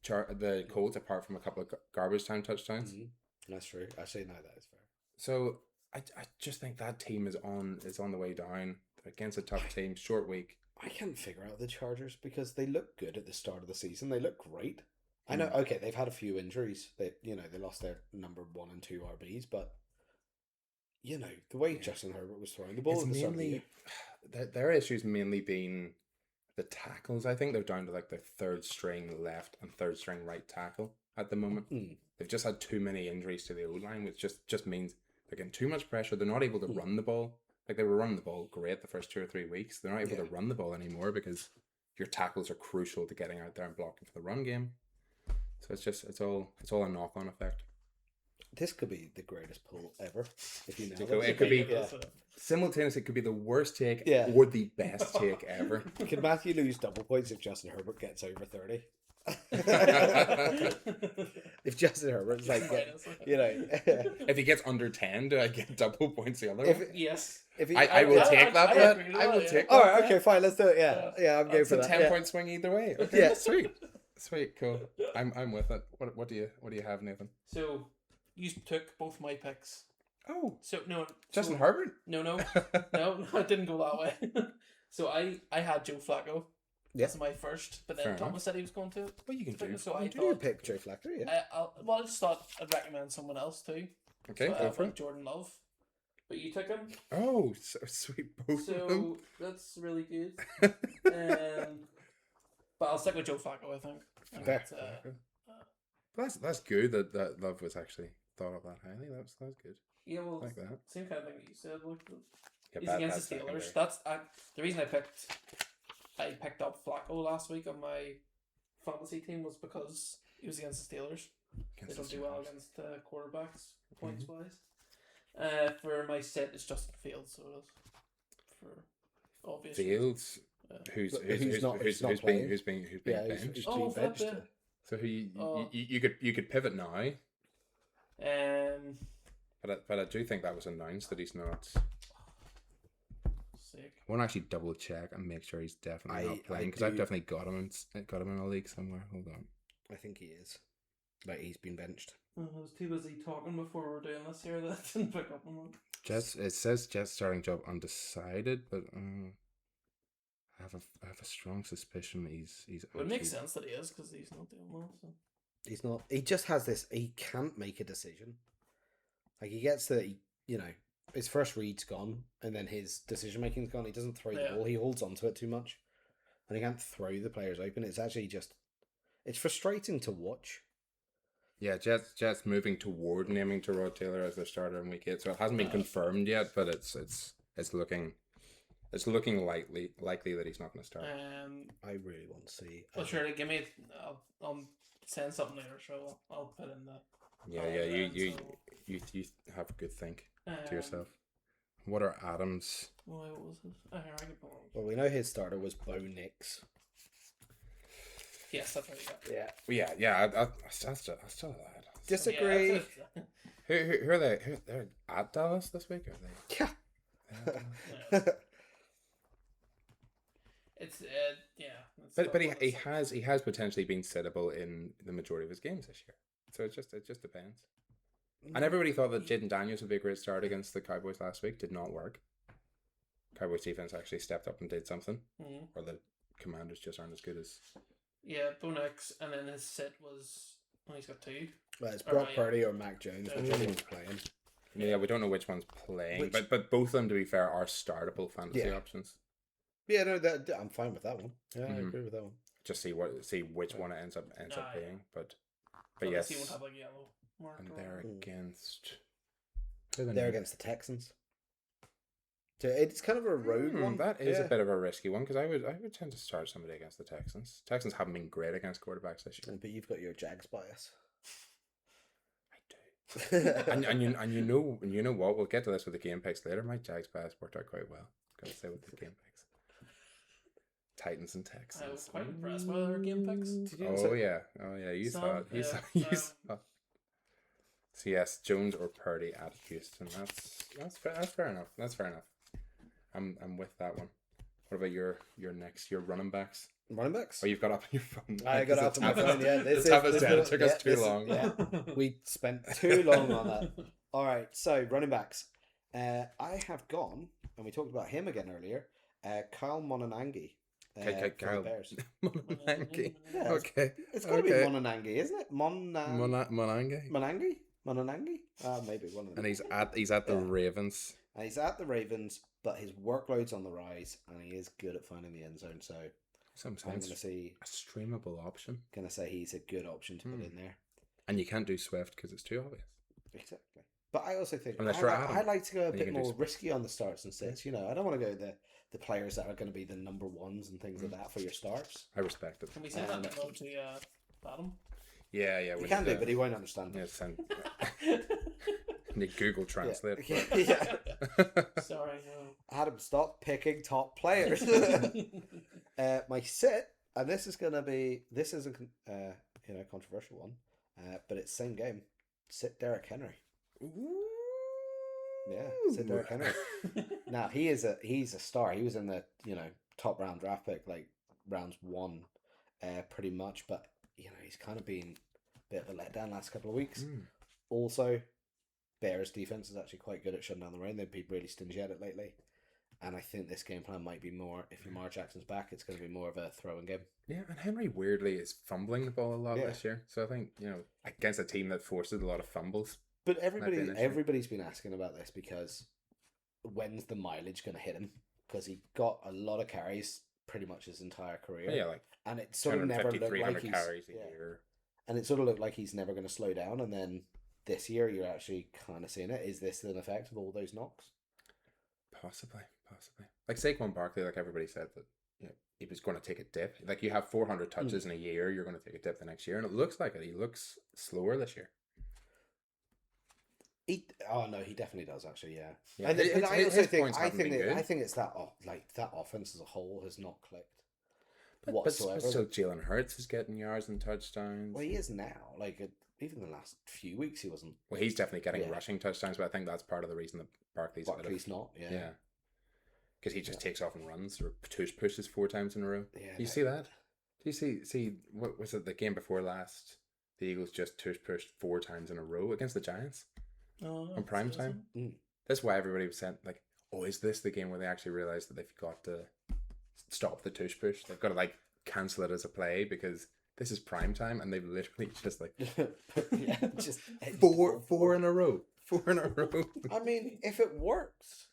Colts apart from a couple of garbage time touchdowns.
Mm-hmm. That's true. Actually, no, that is fair.
So I just think that team is on the way down. They're against a tough team, short week.
I can't figure out the Chargers because they look good at the start of the season. They look great. I know. Okay, they've had a few injuries. They lost their number 1 and 2 RBs, but the way Justin Herbert was throwing the ball at the start of the year.
Their issues mainly being the tackles. I think they're down to their third string left and third string right tackle at the moment. They've just had too many injuries to the O-line, which just means they're getting too much pressure. They're not able to run the ball. They were running the ball great the first 2 or 3 weeks. They're not able to run the ball anymore because your tackles are crucial to getting out there and blocking for the run game. So it's all a knock-on effect.
This could be the greatest pull ever. If you know
it could be simultaneously. It could be the worst take or the best take ever.
Could Matthew lose double points if Justin Herbert gets over 30? If Justin Herbert's
if he gets under 10, do I get double points the other way?
Yes.
I will take that bet. I will take that.
All right, okay, fine, let's do it. Yeah, I'm going for that.
It's a 10-point swing either way. Okay, yeah, sweet, cool. I'm with it. What do you have, Nathan?
So you took both my picks.
Oh,
so no,
Justin Herbert?
No, it didn't go that way. So I had Joe Flacco. That's my first, but then
Fair
Thomas
enough.
said he was going to.
Well, you can do.
So I
do pick Joe Flacco, yeah.
I just thought I'd recommend someone else too.
Okay,
so
go for it.
Jordan Love, but you took him.
Oh, so sweet, both of them.
That's really good. But I'll stick with Joe Flacco, I think.
That's good that Love was actually thought of that highly. That's good.
Yeah, well,
like that.
Same kind of thing that you said. He's
Yeah,
against the Steelers. That's the reason I picked up Flacco last week on my fantasy team was because he was against the Steelers. They don't do well against quarterbacks points wise. For my set, it's Justin Fields, so it is for obvious
Fields. Who's being benched?
Benched.
So you could pivot now. But I do think that was announced that he's not.
Sick.
I want to actually double check and make sure he's definitely not playing because I've definitely got him in a league somewhere. Hold on.
I think he is. He's been benched.
I was too busy talking before we were doing this here that I didn't pick up on it.
It says Jets starting job undecided, but I have a strong suspicion he's.
It would make sense that he is because he's not doing well. So.
He's not. He just has this. He can't make a decision. He gets his first read's gone, and then his decision making's gone. He doesn't throw the ball. He holds onto it too much, and he can't throw the players open. It's actually it's frustrating to watch.
Yeah, Jets moving toward naming Tyrod Taylor as their starter in week 8, so it hasn't been confirmed yet, but it's looking likely that he's not going to start.
I really want to see.
Well, sure, give me. I'll send something later, so I'll put in the.
You have a good think to yourself. What are Adams?
What was it? Here, I can pull it.
Well, we know his starter was Bo Nix.
Yes, that's what he got.
Yeah. I still that.
Disagree.
Yeah,
Who are they? They're at Dallas this week, are they?
Yeah.
It's
But he has potentially been sittable in the majority of his games this year. So it just depends. And everybody thought that Jaden Daniels would be a great start against the Cowboys last week. Did not work. Cowboys defense actually stepped up and did something. Or the Commanders just aren't as good as...
Yeah, Bo Nix, and then his sit was... Oh, he's got 2.
Well, it's Brock Purdy or Mac Jones, whichever one's playing.
Yeah, we don't know which one's playing, but both of them, to be fair, are startable fantasy options.
Yeah, no, I'm fine with that one. Yeah, I agree with that one.
Just see which one it ends up being, but yes.
He won't have yellow mark.
And they're against.
They're against the Texans. So it's kind of a rogue one.
That is a bit of a risky one because I would tend to start somebody against the Texans. Texans haven't been great against quarterbacks this year,
but you've got your Jags bias.
and you know what? We'll get to this with the game picks later. My Jags bias worked out quite well. Gotta say with the game picks. Titans and Texans.
I was quite impressed by their game picks.
Oh yeah. You saw it. You saw. So yes, Jones or Purdy at Houston. That's fair enough. That's fair enough. I'm with that one. What about your running backs?
Running backs?
Oh, you've got up on your phone.
I got up on my phone. Yeah,
this took us too long.
Yeah, we spent too long on that. All right, so running backs. I have gone, and we talked about him again earlier. Kyle Monanangi.
Kyle
Bears.
Monanangi.
Yeah,
okay,
it's got to be Monanangi, isn't it?
Monangi.
Monanangi. Maybe one of them.
And he's at the Ravens.
And he's at the Ravens, but his workload's on the rise, and he is good at finding the end zone. So
sometimes
I'm going to see
a streamable option.
Going to say he's a good option to put in there.
And you can't do Swift because it's too obvious.
Exactly. But I also think
I
like to go a bit more risky on the starts and sits. You know, I don't want to go the players that are going to be the number ones and things like that for your starts.
I respect it.
Can we send that memo to Adam?
Yeah.
We can do, but he won't understand.
Yeah, need Google Translate.
Yeah.
Sorry, no.
Adam, stop picking top players. My sit, and this is a controversial one, but it's same game. Sit Derrick Henry.
Ooh.
Yeah, sit Derrick Henry. Now he's a star. He was in the top round draft pick, like rounds 1, pretty much. But he's kind of been a bit of a letdown last couple of weeks. Also, Bears defense is actually quite good at shutting down the run. They've been really stingy at it lately. And I think this game plan might be more, if Lamar Jackson's back, it's going to be more of a throwing game.
Yeah, and Henry weirdly is fumbling the ball a lot this year. So I think, against a team that forces a lot of fumbles.
But everybody's been asking about this because when's the mileage going to hit him? Because he got a lot of carries pretty much his entire career.
Yeah, like
and it sort of never looked like he's
carries a year.
And it sort of looked like he's never going to slow down. And then this year, you're actually kind of seeing it. Is this an effect of all those knocks?
Possibly. Like Saquon Barkley, like everybody said that he was going to take a dip. Like you have 400 touches in a year, you're going to take a dip the next year, and it looks like it. He looks slower this year.
He definitely does actually. Yeah.
And
I also think it's that that offense as a whole has not clicked whatsoever.
But still, Jalen Hurts is getting yards and touchdowns.
Well, he is now. Like even the last few weeks, he wasn't.
Well, he's definitely getting rushing touchdowns, but I think that's part of the reason that Barkley's
not. Yeah.
Because he just takes off and runs or pushes 4 times in a row. Yeah, do you see that? Do you see what was it the game before last? The Eagles just pushed 4 times in a row against the Giants on prime time. That's why everybody was saying like, "Oh, is this the game where they actually realized that they've got to stop the push? They've got to cancel it as a play because this is prime time, and they've literally just
just
four in a row. 4 in a row.
I mean, if it works."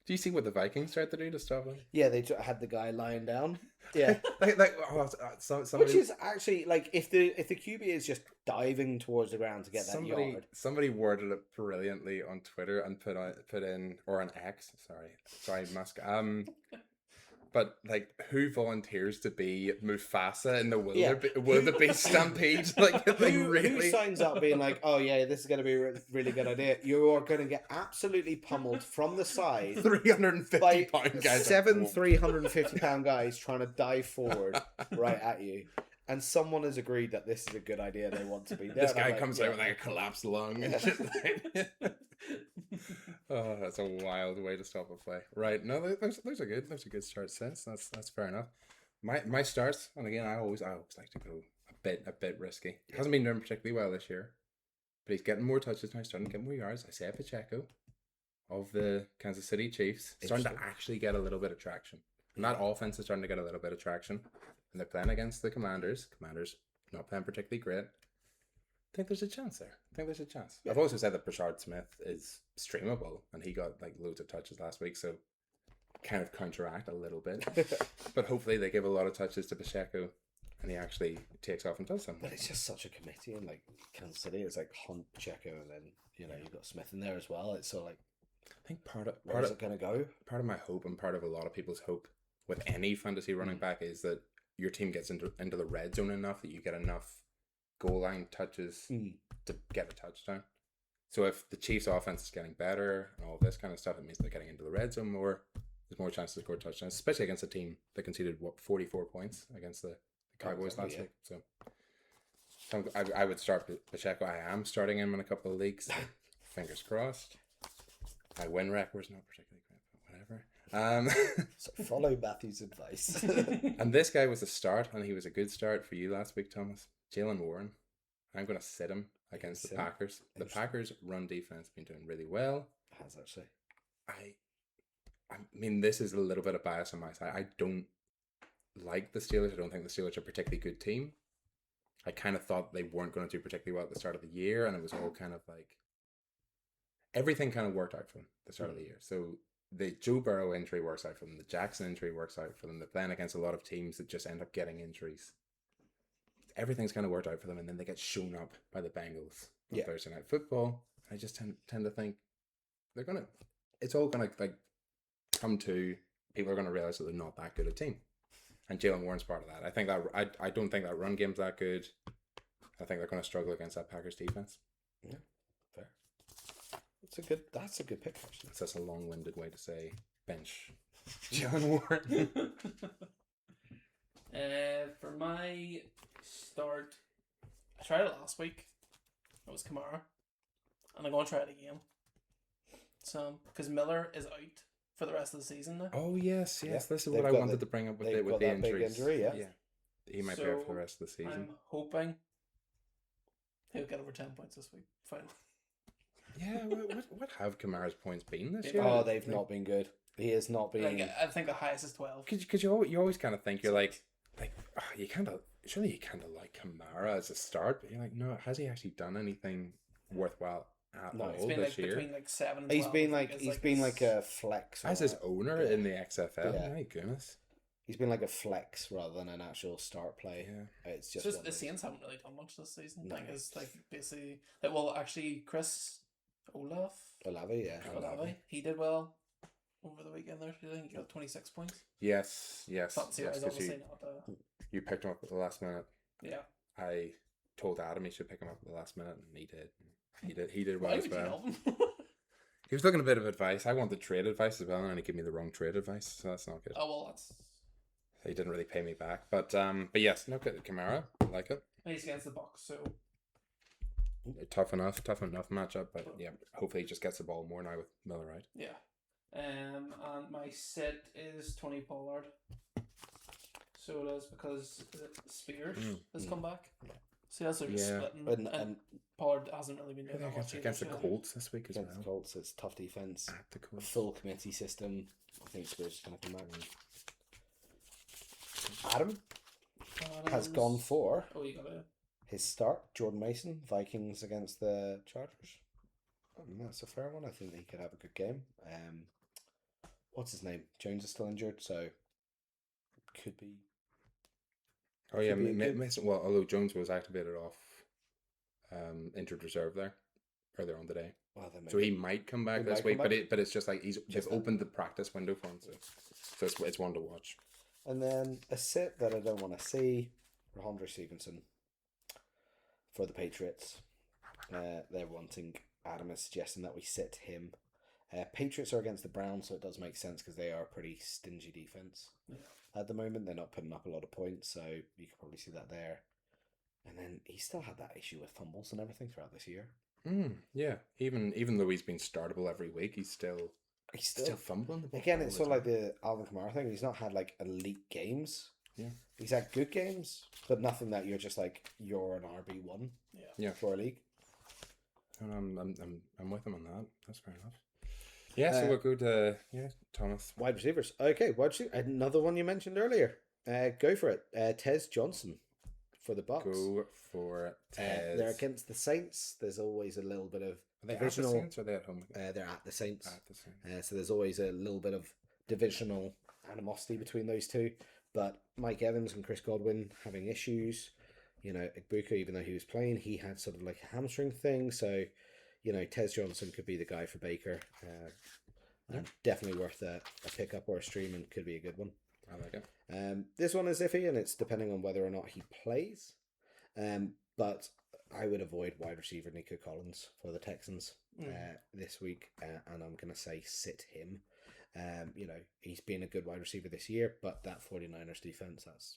Do you see what the Vikings tried to do to stop him?
Yeah, they had the guy lying down. Yeah,
somebody...
Which is actually if the QB is just diving towards the ground to get that yard.
Somebody worded it brilliantly on Twitter and put in or on X. Sorry, Musk. But who volunteers to be Mufasa in the wildebeest stampede?
Who signs up being like, oh yeah, this is going to be a really good idea? You are going to get absolutely pummeled from the side.
350-pound guys.
350-pound guys trying to dive forward right at you. And someone has agreed that this is a good idea. They want to be there.
This guy comes out with a collapsed lung. Oh, that's a wild way to stop a play. Right? No, those are good. Those are good start sets. That's fair enough. My starts, and again, I always like to go a bit risky. It hasn't been doing particularly well this year. but he's getting more touches now. He's starting to get more yards. Isaiah Pacheco of the Kansas City Chiefs starting to actually get a little bit of traction. And that offense is starting to get a little bit of traction. And they're playing against the Commanders. Commanders not playing particularly great. I think there's a chance there. Yeah. I've also said that Brashard Smith is streamable, and he got like loads of touches last week, so kind of counteract a little bit. But hopefully they give a lot of touches to Pacheco, and he actually takes off and does something.
But it's just such a committee in like Kansas City. It's like Hunt, Pacheco, and then you've got Smith in there as well. It's sort of like,
I think part of
it going to go?
Part of my hope and part of a lot of people's hope with any fantasy running back is that your team gets into the red zone enough that you get enough goal line touches to get a touchdown. So if the Chiefs' offense is getting better and all this kind of stuff, it means they're getting into the red zone more. There's more chances to score touchdowns, especially against a team that conceded 44 points against the Cowboys last week. So I would start Pacheco. I am starting him in a couple of leagues. Fingers crossed. My win record's not particularly great, but whatever.
So follow Matthew's advice.
And this guy was a start, and he was a good start for you last week, Thomas. Jalen Warren. I'm going to sit him against the Packers. The Packers' run defense been doing really well.
Has actually.
I mean, this is a little bit of bias on my side. I don't like the Steelers. I don't think the Steelers are a particularly good team. I kind of thought they weren't going to do particularly well at the start of the year, and it was all kind of like everything kind of worked out for them at the start of the year. So the Joe Burrow injury works out for them. The Jackson injury works out for them. They're playing against a lot of teams that just end up getting injuries. Everything's kind of worked out for them, and then they get shown up by the Bengals on Thursday Night Football. I just tend to think it's all gonna like come to people are gonna realize that they're not that good a team, and Jalen Warren's part of that. I think that I don't think that run game's that good. I think they're gonna struggle against that Packers defense.
Yeah, fair. That's a good pick actually.
That's a long-winded way to say bench Jalen Warren.
For my start, I tried it last week. It was Kamara, and I'm going to try it again. So, because Miller is out for the rest of the season now.
Oh yes. This is what I wanted to bring up with the injuries.
Injury, yeah.
He might be out for the rest of the season.
I'm hoping he'll get over 10 points this week. Finally.
Yeah. What have Kamara's points been this year?
Oh, they've not been good. He has not been.
Like, I think the highest is 12.
Because you always kind of think you're like you kind of like Kamara as a start, but you're like, no, has he actually done anything worthwhile at all this year?
Between like 7 and 12.
He's been like a flex
as his owner in the XFL.
Yeah.
My goodness,
he's been like a flex rather than an actual start play. Yeah, it's just
the Saints haven't really done much this season.
No.
I think it's like basically actually Chris Olave, he did well over the weekend there. I think he got 26 points.
Yes.
Obviously
you picked him up at the last minute.
Yeah.
I told Adam he should pick him up at the last minute, and he did. He did well as well. He was looking a bit of advice. I wanted trade advice as well, and he gave me the wrong trade advice, so that's not good.
Oh well,
he didn't really pay me back, but yes, no good. Kamara, I like it.
He's against the Bucs, so
tough enough matchup, but yeah, hopefully he just gets the ball more now with Miller out.
Yeah. And my sit is Tony Pollard. So it is because Spears has come back. So that's just splitting. And Pollard hasn't really been doing that much
against the Colts this week as well.
The Colts, it's tough defense.
At the Colts.
Full committee system. I think Spears is going to come back. Adam has gone for his start. Jordan Mason, Vikings against the Chargers. That's a fair one. I think he could have a good game. What's his name? Jones is still injured, so could be.
Oh yeah, Mason. Well, although Jones was activated off injured reserve there earlier on today, so he might come back this week. But it's just like they've opened the practice window for him, so it's one to watch.
And then a sit that I don't want to see, Ramondre Stevenson for the Patriots. They're wanting. Adam is suggesting that we sit him. Patriots are against the Browns, so it does make sense because they are a pretty stingy defense at the moment. They're not putting up a lot of points, so you could probably see that there. And then he still had that issue with fumbles and everything throughout this year.
Yeah, even though he's been startable every week, he's still fumbling.
Again, it's sort of like the Alvin Kamara thing. He's not had like elite games.
Yeah,
he's had good games, but nothing that you're just like you're an RB1.
Yeah,
for a league.
I'm with him on that. That's fair enough. Yeah, so we'll go to Thomas.
Wide receivers. Okay, wide receiver. Another one you mentioned earlier. Go for it. Tez Johnson for the Bucks.
Go for Tez.
They're against the Saints. There's always a little bit of
divisional. At the Saints or are they at home?
They're at the Saints.
At the Saints.
So there's always a little bit of divisional animosity between those two. But Mike Evans and Chris Godwin having issues. Igbuka, even though he was playing, he had sort of like a hamstring thing. So, Tez Johnson could be the guy for Baker. Definitely worth a pickup or a stream, and could be a good one.
I like it.
This one is iffy, and it's depending on whether or not he plays. But I would avoid wide receiver Nico Collins for the Texans this week, and I'm going to say sit him. He's been a good wide receiver this year, but that 49ers defense, that's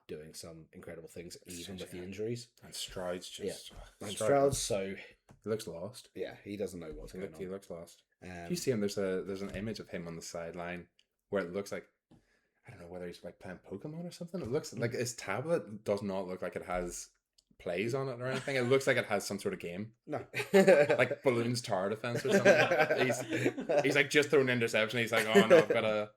doing some incredible things, even with the injuries.
And Stroud's just...
And Stroud's
he looks lost.
Yeah, he doesn't know what's going on.
He looks lost. If you see him, there's an image of him on the sideline where it looks like, I don't know whether he's like playing Pokemon or something. It looks like his tablet does not look like it has plays on it or anything. It looks like it has some sort of game.
No.
Like Balloons Tower Defense or something. He's like just thrown an interception. He's like, oh no, I've got to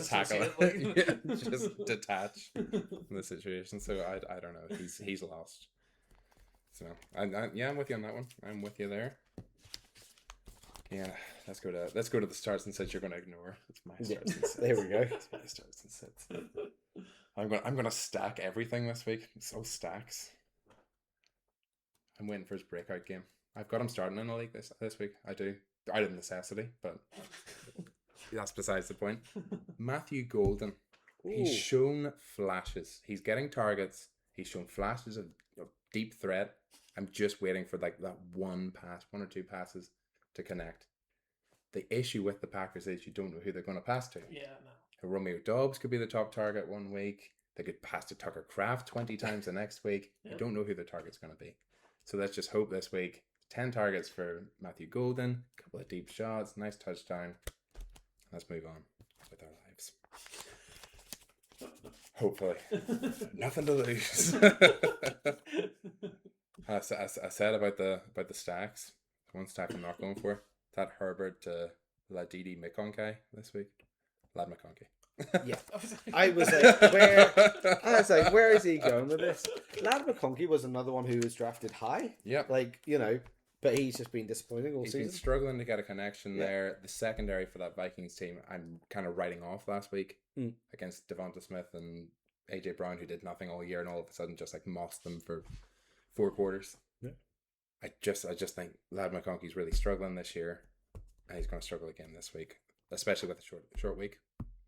tackle it. Just detach from the situation. So I don't know. He's lost. So I'm with you on that one. I'm with you there. Yeah, let's go to the starts and sits. You're going to ignore. It's my starts and sits.
There we go.
It's my starts and sits. I'm gonna stack everything this week. So stacks. I'm waiting for his breakout game. I've got him starting in a league this week. I do. Out of necessity, but that's besides the point. Matthew Golden. Ooh. He's shown flashes. He's getting targets. He's shown flashes of deep threat. I'm just waiting for like that one or two passes to connect. The issue with the Packers is you don't know who they're going to pass to.
Yeah, no.
Romeo Dobbs could be the top target one week. They could pass to Tucker Kraft 20 times the next week. You don't know who the target's going to be. So let's just hope this week 10 targets for Matthew Golden, a couple of deep shots, nice touchdown. Let's move on with our lives. Hopefully. Nothing to lose. I said about the stacks. One stack I'm not going for. That Herbert Ladidi McConkey this week. Lad McConkey.
Yeah. I was like, where is he going with this? Lad McConkey was another one who was drafted high.
Yep.
But he's just been disappointing all season.
He's been struggling to get a connection there. The secondary for that Vikings team, I'm kind of writing off last week against Devonta Smith and AJ Brown, who did nothing all year and all of a sudden just like mossed them for 4 quarters. Yeah. I just think Lad McConkey's really struggling this year, and he's going to struggle again this week, especially with a short week.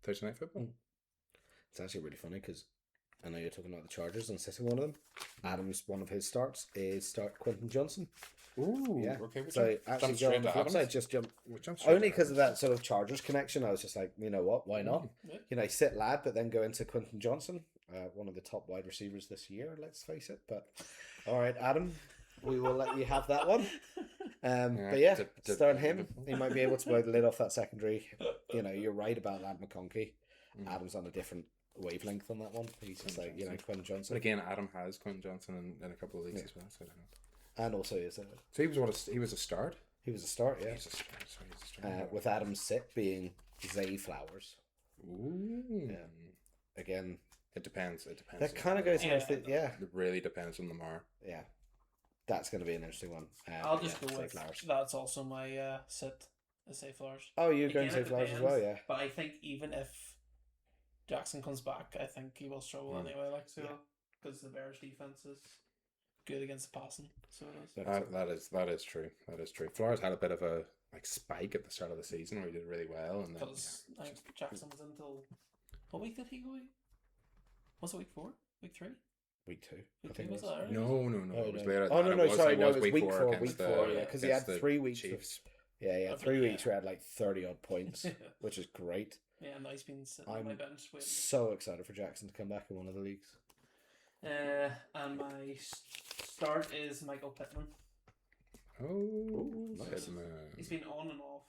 Thursday Night Football.
It's actually really funny because I know you're talking about the Chargers and sitting one of them. Adams, one of his starts is start Quentin Johnson.
Ooh,
yeah.
Okay.
So actually go on the flip side, just jump. Only because of that sort of Chargers connection, I was just like, you know what, why not? Yeah. Sit Lad, but then go into Quentin Johnson, one of the top wide receivers this year, let's face it. But all right, Adam, we will let you have that one. But yeah, start him. He might be able to blow the lid off that secondary. You're right about Lad McConkey. Adam's on a different wavelength on that one. He's just like, Quentin Johnson.
But again, Adam has Quentin Johnson in a couple of leagues as well, so I don't know.
And also is
so he was a start.
He was a start, yeah.
He was a start.
With Adam's sit being Zay Flowers.
Ooh.
Yeah. Again,
it depends.
That kind of goes against it. Yeah.
It really depends on Lamar.
Yeah. That's going to be an interesting one.
I'll just go with Flowers. That's also my sit. Zay Flowers.
Oh, you're going to say Flowers as well, yeah.
But I think even if Jackson comes back, I think he will struggle anyway. Because the Bears' defense is good against the passing. So it is.
That is true. Flowers had a bit of a spike at the start of the season where he did really well, and then
I think Jackson was until what week did he go? Was it week 4? Week 3?
Week 2.
Week 2 was that? Right?
No. It was later.
Oh no, sorry, no, it was week 4. Week 4, yeah, because he had 3 weeks. Yeah, 3 weeks where he had 30 odd points, which is great.
Yeah, and he's been sitting on my bench waiting.
So excited for Jackson to come back in one of the leagues.
And my start is Michael Pittman.
Oh, nice.
He's been on and off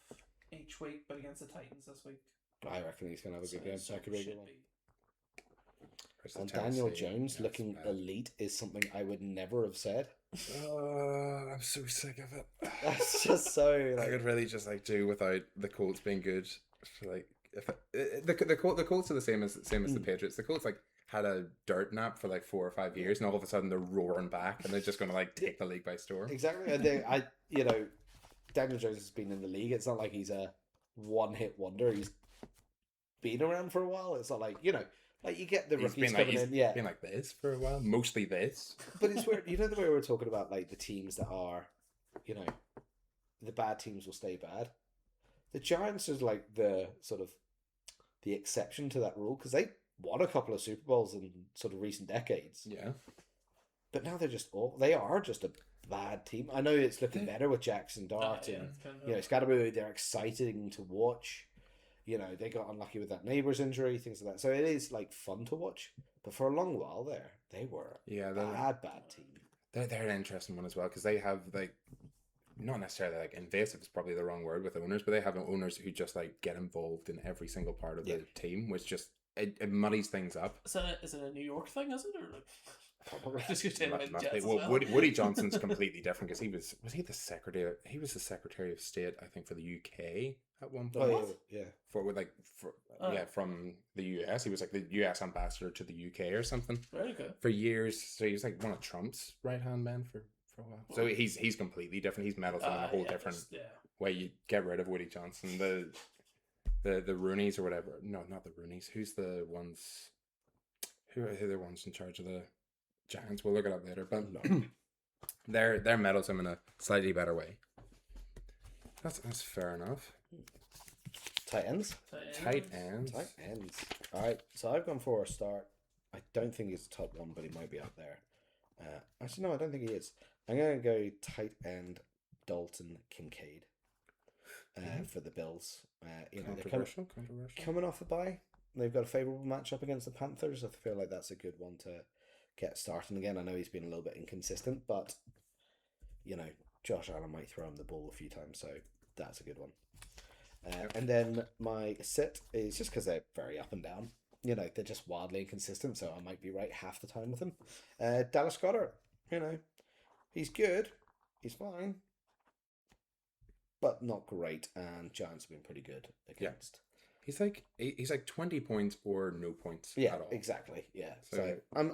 each week, but against the Titans this week.
I reckon he's going to have a good game. That could be a good one. And Daniel Jones looking elite is something I would never have said.
I'm so sick of it.
That's just so.
I could really just do without the Colts being good. The Colts are the same as the Patriots. The Colts had a dirt nap for 4 or 5 years, and all of a sudden they're roaring back, and they're just going to take the league by storm.
Exactly. And Daniel Jones has been in the league. It's not like he's a one-hit wonder. He's been around for a while. It's not like you get the rookies coming in. Yeah,
been like this for a while, mostly this.
But it's weird. The way we were talking about the teams that are, the bad teams will stay bad. The Giants is the sort of the exception to that rule because they won a couple of Super Bowls in sort of recent decades.
Yeah,
but now they're just they are just a bad team. I know it's looking better with Jackson Dart and Scadaboo. They're exciting to watch. They got unlucky with that neighbour's injury, things like that. So it is fun to watch. But for a long while there, they were a bad team.
They're an interesting one as well because they have not necessarily invasive is probably the wrong word with owners, but they have owners who just get involved in every single part of the team, which just it muddies things up.
Is it a New York thing? Is it
Woody Johnson's completely different because was he the secretary? He was the Secretary of State, I think, for the UK at one point. From the US, he was the US ambassador to the UK or something.
Very good.
For years, so he was one of Trump's right hand men for a while. So he's completely different. He's meddlesome in a whole different way. You get rid of Woody Johnson, the Rooneys or whatever. No, not the Rooneys. Who's the ones? Who are the ones in charge of the Giants? We'll look it up later, but they're meddlesome in a slightly better way. That's fair enough.
Tight ends. All right, so I've gone for a start. I don't think he's the top one, but he might be up there. Actually, no, I don't think he is. I'm going to go tight end Dalton Kincaid for the Bills.
Controversial.
Coming off a bye. They've got a favourable matchup against the Panthers. I feel like that's a good one to get starting again. I know he's been a little bit inconsistent, but Josh Allen might throw him the ball a few times, so that's a good one. And then my sit is just because they're very up and down. They're just wildly inconsistent, so I might be right half the time with them. Dallas Goedert, he's good, he's fine, but not great. And Giants have been pretty good against.
He's he's 20 points or no points.
Yeah,
at all.
Exactly. Yeah, so I'm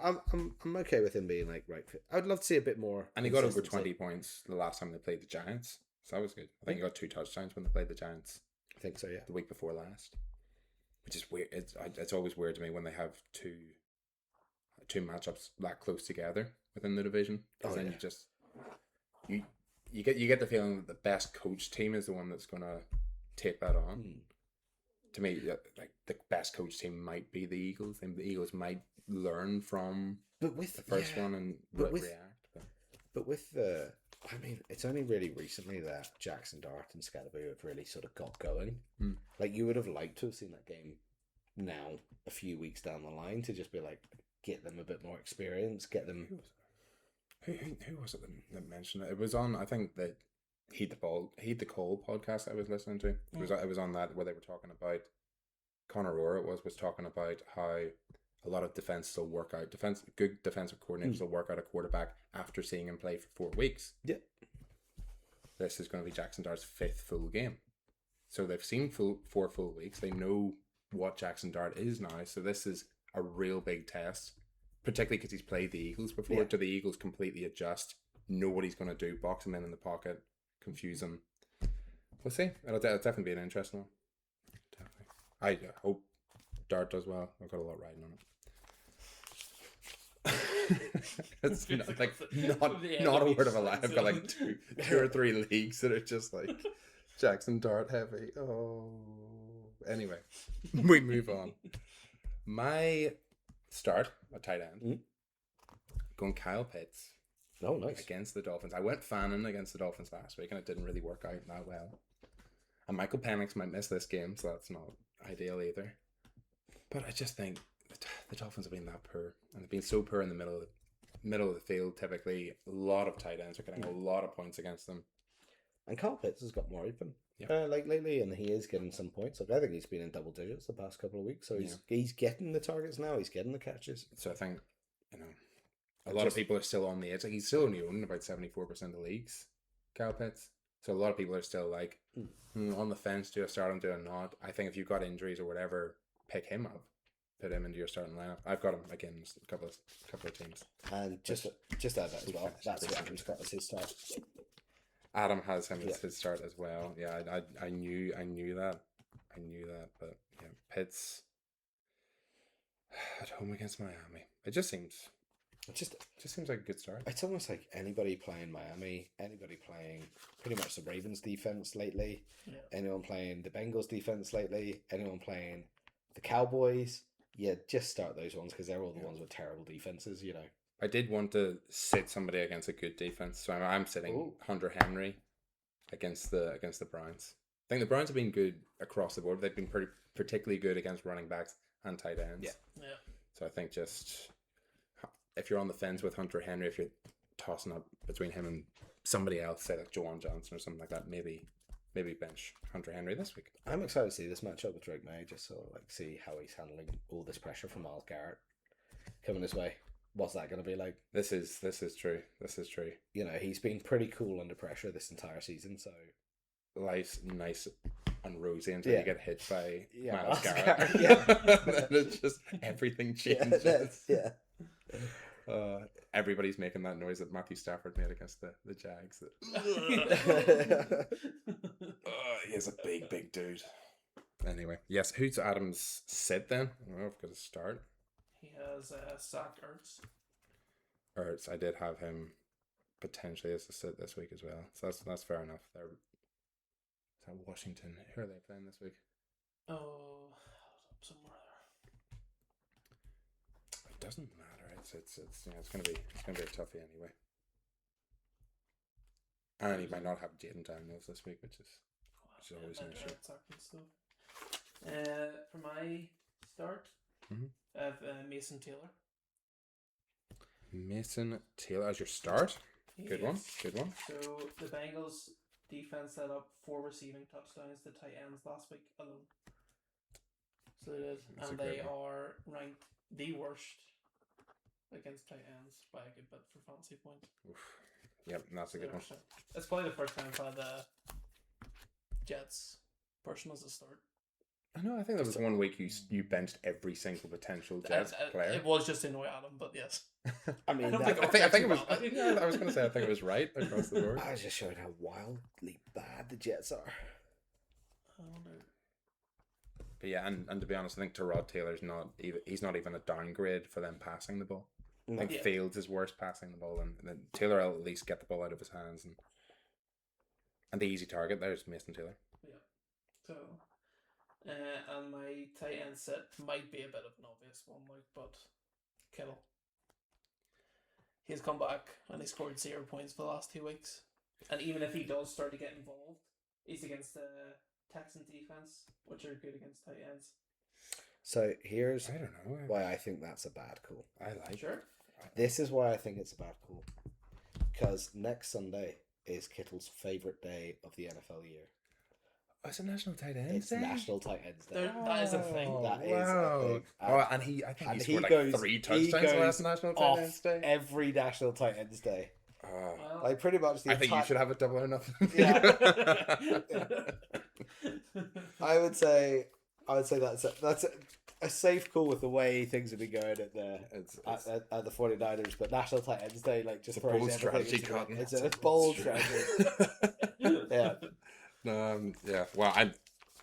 okay with him being right fit. I'd love to see a bit more.
And he got over 20 points the last time they played the Giants, so that was good. I think he got 2 touchdowns when they played the Giants.
I think so. Yeah,
the week before last, which is weird. It's always weird to me when they have two matchups that close together within the division. Because then you get the feeling that the best coach team is the one that's going to take that on. To me, the best coach team might be the Eagles, and the Eagles might learn from the first one and react.
But with the, it's only really recently that Jackson Dart and Scadaboo have really sort of got going. You would have liked to have seen that game now, a few weeks down the line, to just be get them a bit more experience, get them.
Who was it that mentioned it? It was on, I think, the Heed the Call podcast I was listening to. It was on that where they were talking about Conor Rohr. Was talking about how a lot of defense still work out. Good defensive coordinators will work out a quarterback after seeing him play for 4 weeks.
Yeah.
This is going to be Jackson Dart's 5th full game. So they've seen 4 full weeks. They know what Jackson Dart is now. So this is a real big test, particularly because he's played the Eagles before. Yeah. Do the Eagles completely adjust? Know what he's going to do? Box him in the pocket, confuse him. We'll see. It'll definitely be an interesting one. Definitely. I hope Dart does well. I've got a lot riding on it. It's not a word of a lie. I've got two or three leagues that are just Jackson Dart heavy. Oh, anyway, we move on. My start a tight end, going Kyle Pitts.
Oh, nice.
Against the Dolphins. I went fanning against the Dolphins last week, and it didn't really work out that well. And Michael Penix might miss this game, so that's not ideal either. But I just think the Dolphins have been that poor, and they've been so poor in the middle of the field. Typically, a lot of tight ends are getting a lot of points against them.
And Kyle Pitts has got more open. like lately, and he is getting some points. Like I think he's been in double digits the past couple of weeks, so he's getting the targets now. He's getting the catches.
So I think a lot of people are still on the edge. Like he's still only owning about 74% of leagues, Kyle Pitts. So a lot of people are still like on the fence. Do I start him? Do I not? I think if you've got injuries or whatever, pick him up, put him into your starting lineup. I've got him against a couple of teams.
And just add that as well. That's what Adam's got as his start.
Adam has him as his start as well. Yeah, I knew that. But yeah, Pitts at home against Miami. It just seems like a good start.
It's almost like anybody playing Miami, anybody playing pretty much the Ravens defense lately, anyone playing the Bengals defense lately, anyone playing the Cowboys. Yeah, just start those ones because they're all the ones with terrible defenses.
I did want to sit somebody against a good defense, so I'm sitting Hunter Henry against the Browns. I think the Browns have been good across the board. They've been particularly good against running backs and tight ends.
Yeah.
So I think just if you're on the fence with Hunter Henry, if you're tossing up between him and somebody else, say like Juwan Johnson or something like that, maybe bench Hunter Henry this week.
I'm excited to see this matchup with Drake May, just so see how he's handling all this pressure from Myles Garrett coming his way. What's that going to be like?
This is true.
He's been pretty cool under pressure this entire season, so
life's nice and rosy until you get hit by Myles Garrett. It's just everything changes. Everybody's making that noise that Matthew Stafford made against the Jags. He is a big dude. Anyway, yes. Who's Adam's sit then? I don't know if I've got to start.
He has Zach
Ertz. I did have him potentially as a sit this week as well. So that's fair enough. Is that Washington? Who are they playing this week?
Oh, somewhere there.
It doesn't matter. It's gonna be a toughie anyway. And he might not have Jaden Daniels this week, which is always an issue.
For my start, I have Mason Taylor.
Mason Taylor as your start. Good one.
So the Bengals defense set up 4 receiving touchdowns to tight ends last week alone. So it is, and they are ranked the worst against tight ends by a good bit for fantasy points.
Oof. Yep, that's a good one.
It's probably the first time I've had the Jets person as a start.
I know. I think there was one week you benched every single potential Jets player.
It was just to annoy Adam, but yes.
I mean,
I think it was. I was going to say I think it was right across the board.
I was just showing how wildly bad the Jets are.
I wonder.
But yeah, and to be honest, I think Tyrod Taylor's he's not even a downgrade for them passing the ball. I think Fields is worse passing the ball than Taylor will at least get the ball out of his hands and the easy target there is Mason Taylor.
Yeah. So, and my tight end set might be a bit of an obvious one, but Kittle. He's come back and he scored 0 points for the last 2 weeks. And even if he does start to get involved, he's against the Texans defense, which are good against tight ends.
So here's
I don't know
why I think that's a bad call.
I like
sure.
This is why I think it's a bad call. Because next Sunday is Kittle's favourite day of the NFL year.
Oh, it's a National Tight Ends
It's
Day?
National Tight Ends Day.
That is a thing.
That is a thing.
And I think he scored like 3 touchdowns last National Tight Ends Day.
Every National Tight Ends Day.
Well,
Like pretty much
I think you should have a double or nothing.
Yeah. I would say that's a safe call with the way things have been going at the 49ers, but National Tight Ends Day just
it's a bold strategy.
It's a bold strategy. Yeah.
Yeah. Well,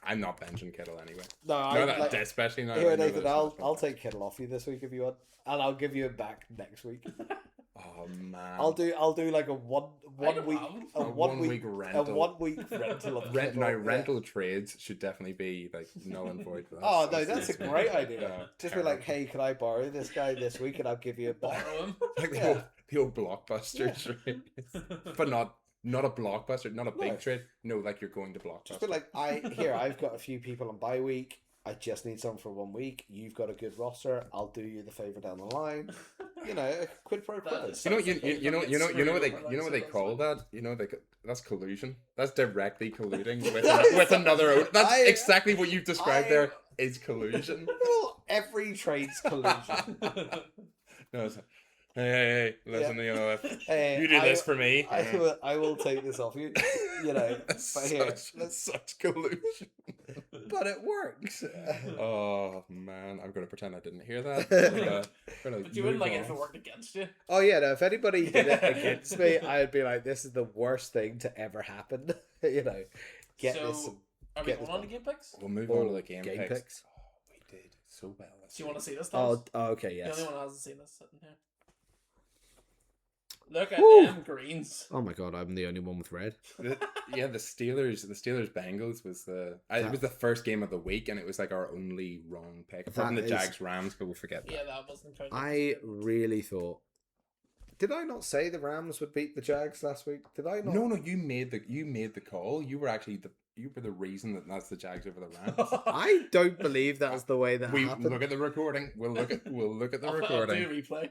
I'm not benching Kittle anyway.
No,
especially now.
Here, Nathan, I'll take Kittle off you this week if you want, and I'll give you him back next week.
Oh man!
I'll do like a one week rental of
rental trades should definitely be like null and void.
Oh no, that's a great idea. Just be like, hey, can I borrow this guy this week, and I'll give you a
borrow him.
Like the old blockbuster trade, but not a blockbuster, not a big trade. No, like you're going to blockbuster.
Just be like, I've got a few people on bye week. I just need some for 1 week. You've got a good roster. I'll do you the favor down the line. quid pro quo.
You know what they call that? That's collusion. That's directly colluding with another owner. That's exactly what you've described there. Is collusion.
Well, every trade's collusion.
No, it's, hey, listen, you do this for me.
I will take this off you.
Such collusion.
But it works.
Oh man, I'm gonna pretend I didn't hear that.
But you wouldn't like it if it worked against you.
Oh yeah, no. If anybody did it against me, I'd be like, "This is the worst thing to ever happen." Get this.
Are we going on to game picks?
We'll move on to the game picks. Oh, we did so well.
Do you want to see this, Thomas?
Oh, okay, yes.
The only one who hasn't seen this sitting here. Look at them greens.
Oh my god, I'm the only one with red.
The Steelers Bengals was it was the first game of the week, and it was like our only wrong pick. From the Jags Rams, but we'll forget that.
Yeah, that wasn't counted.
I really thought. Did I not say the Rams would beat the Jags last week? Did I not?
No, you made the call. You were actually the reason that's the Jags over the Rams.
I don't believe that's the way that happened.
Look at the recording. We'll look at the recording.
I'll do a replay.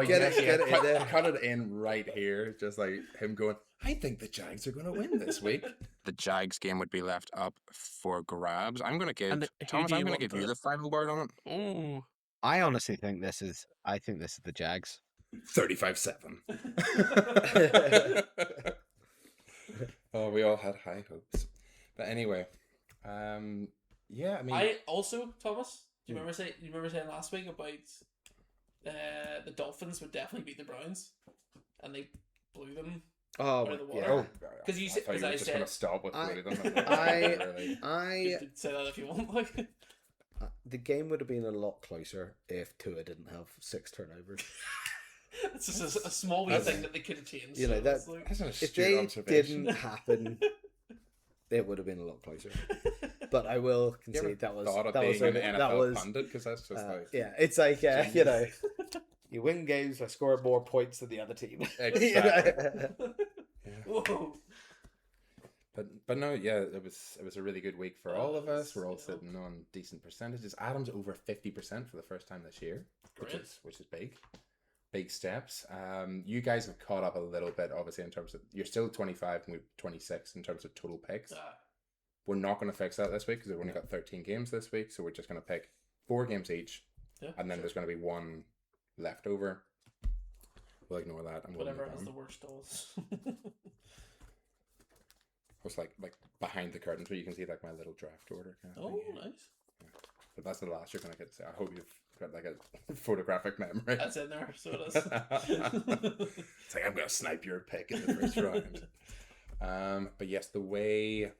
Get it in there.
Cut it in right here, just like him going, I think the Jags are going to win this week. The Jags game would be left up for grabs. I'm going to give Thomas. I'm going to give you the final word on it.
Oh.
I honestly think this is the Jags.
35-7. Oh, we all had high hopes. But anyway, yeah, I mean,
I also, Thomas, do you remember saying last week about the Dolphins would definitely beat the Browns, and they blew them out of the water? Because you said, I said,
going to stop with them.
You could say that if you want, like.
The game would have been a lot closer if Tua didn't have 6 turnovers.
It's just a small wee thing that they could have changed.
That's an astute
if they
observation.
didn't happen, it would have been a lot closer. But I will concede that was
an NFL pundit, because that's just like
it's like you win games by scoring more points than the other team.
Exactly.
Whoa.
But no, yeah, it was a really good week for all of us. We're all sitting on decent percentages. Adam's over 50% for the first time this year, which is big steps. You guys have caught up a little bit, obviously, in terms of you're still 25 and we're 26 in terms of total picks. We're not going to fix that this week because we've only got 13 games this week, so we're just going to pick 4 games each, and then there's going to be 1 left over. We'll ignore that and we'll
whatever has the worst odds.
It's like behind the curtains where you can see like my little draft order kind of thing.
Nice.
Yeah. But that's the last you're gonna get to see. I hope you've got like a photographic memory.
That's in there, so it is.
It's like I'm gonna snipe your pick in the first round. But yes, the way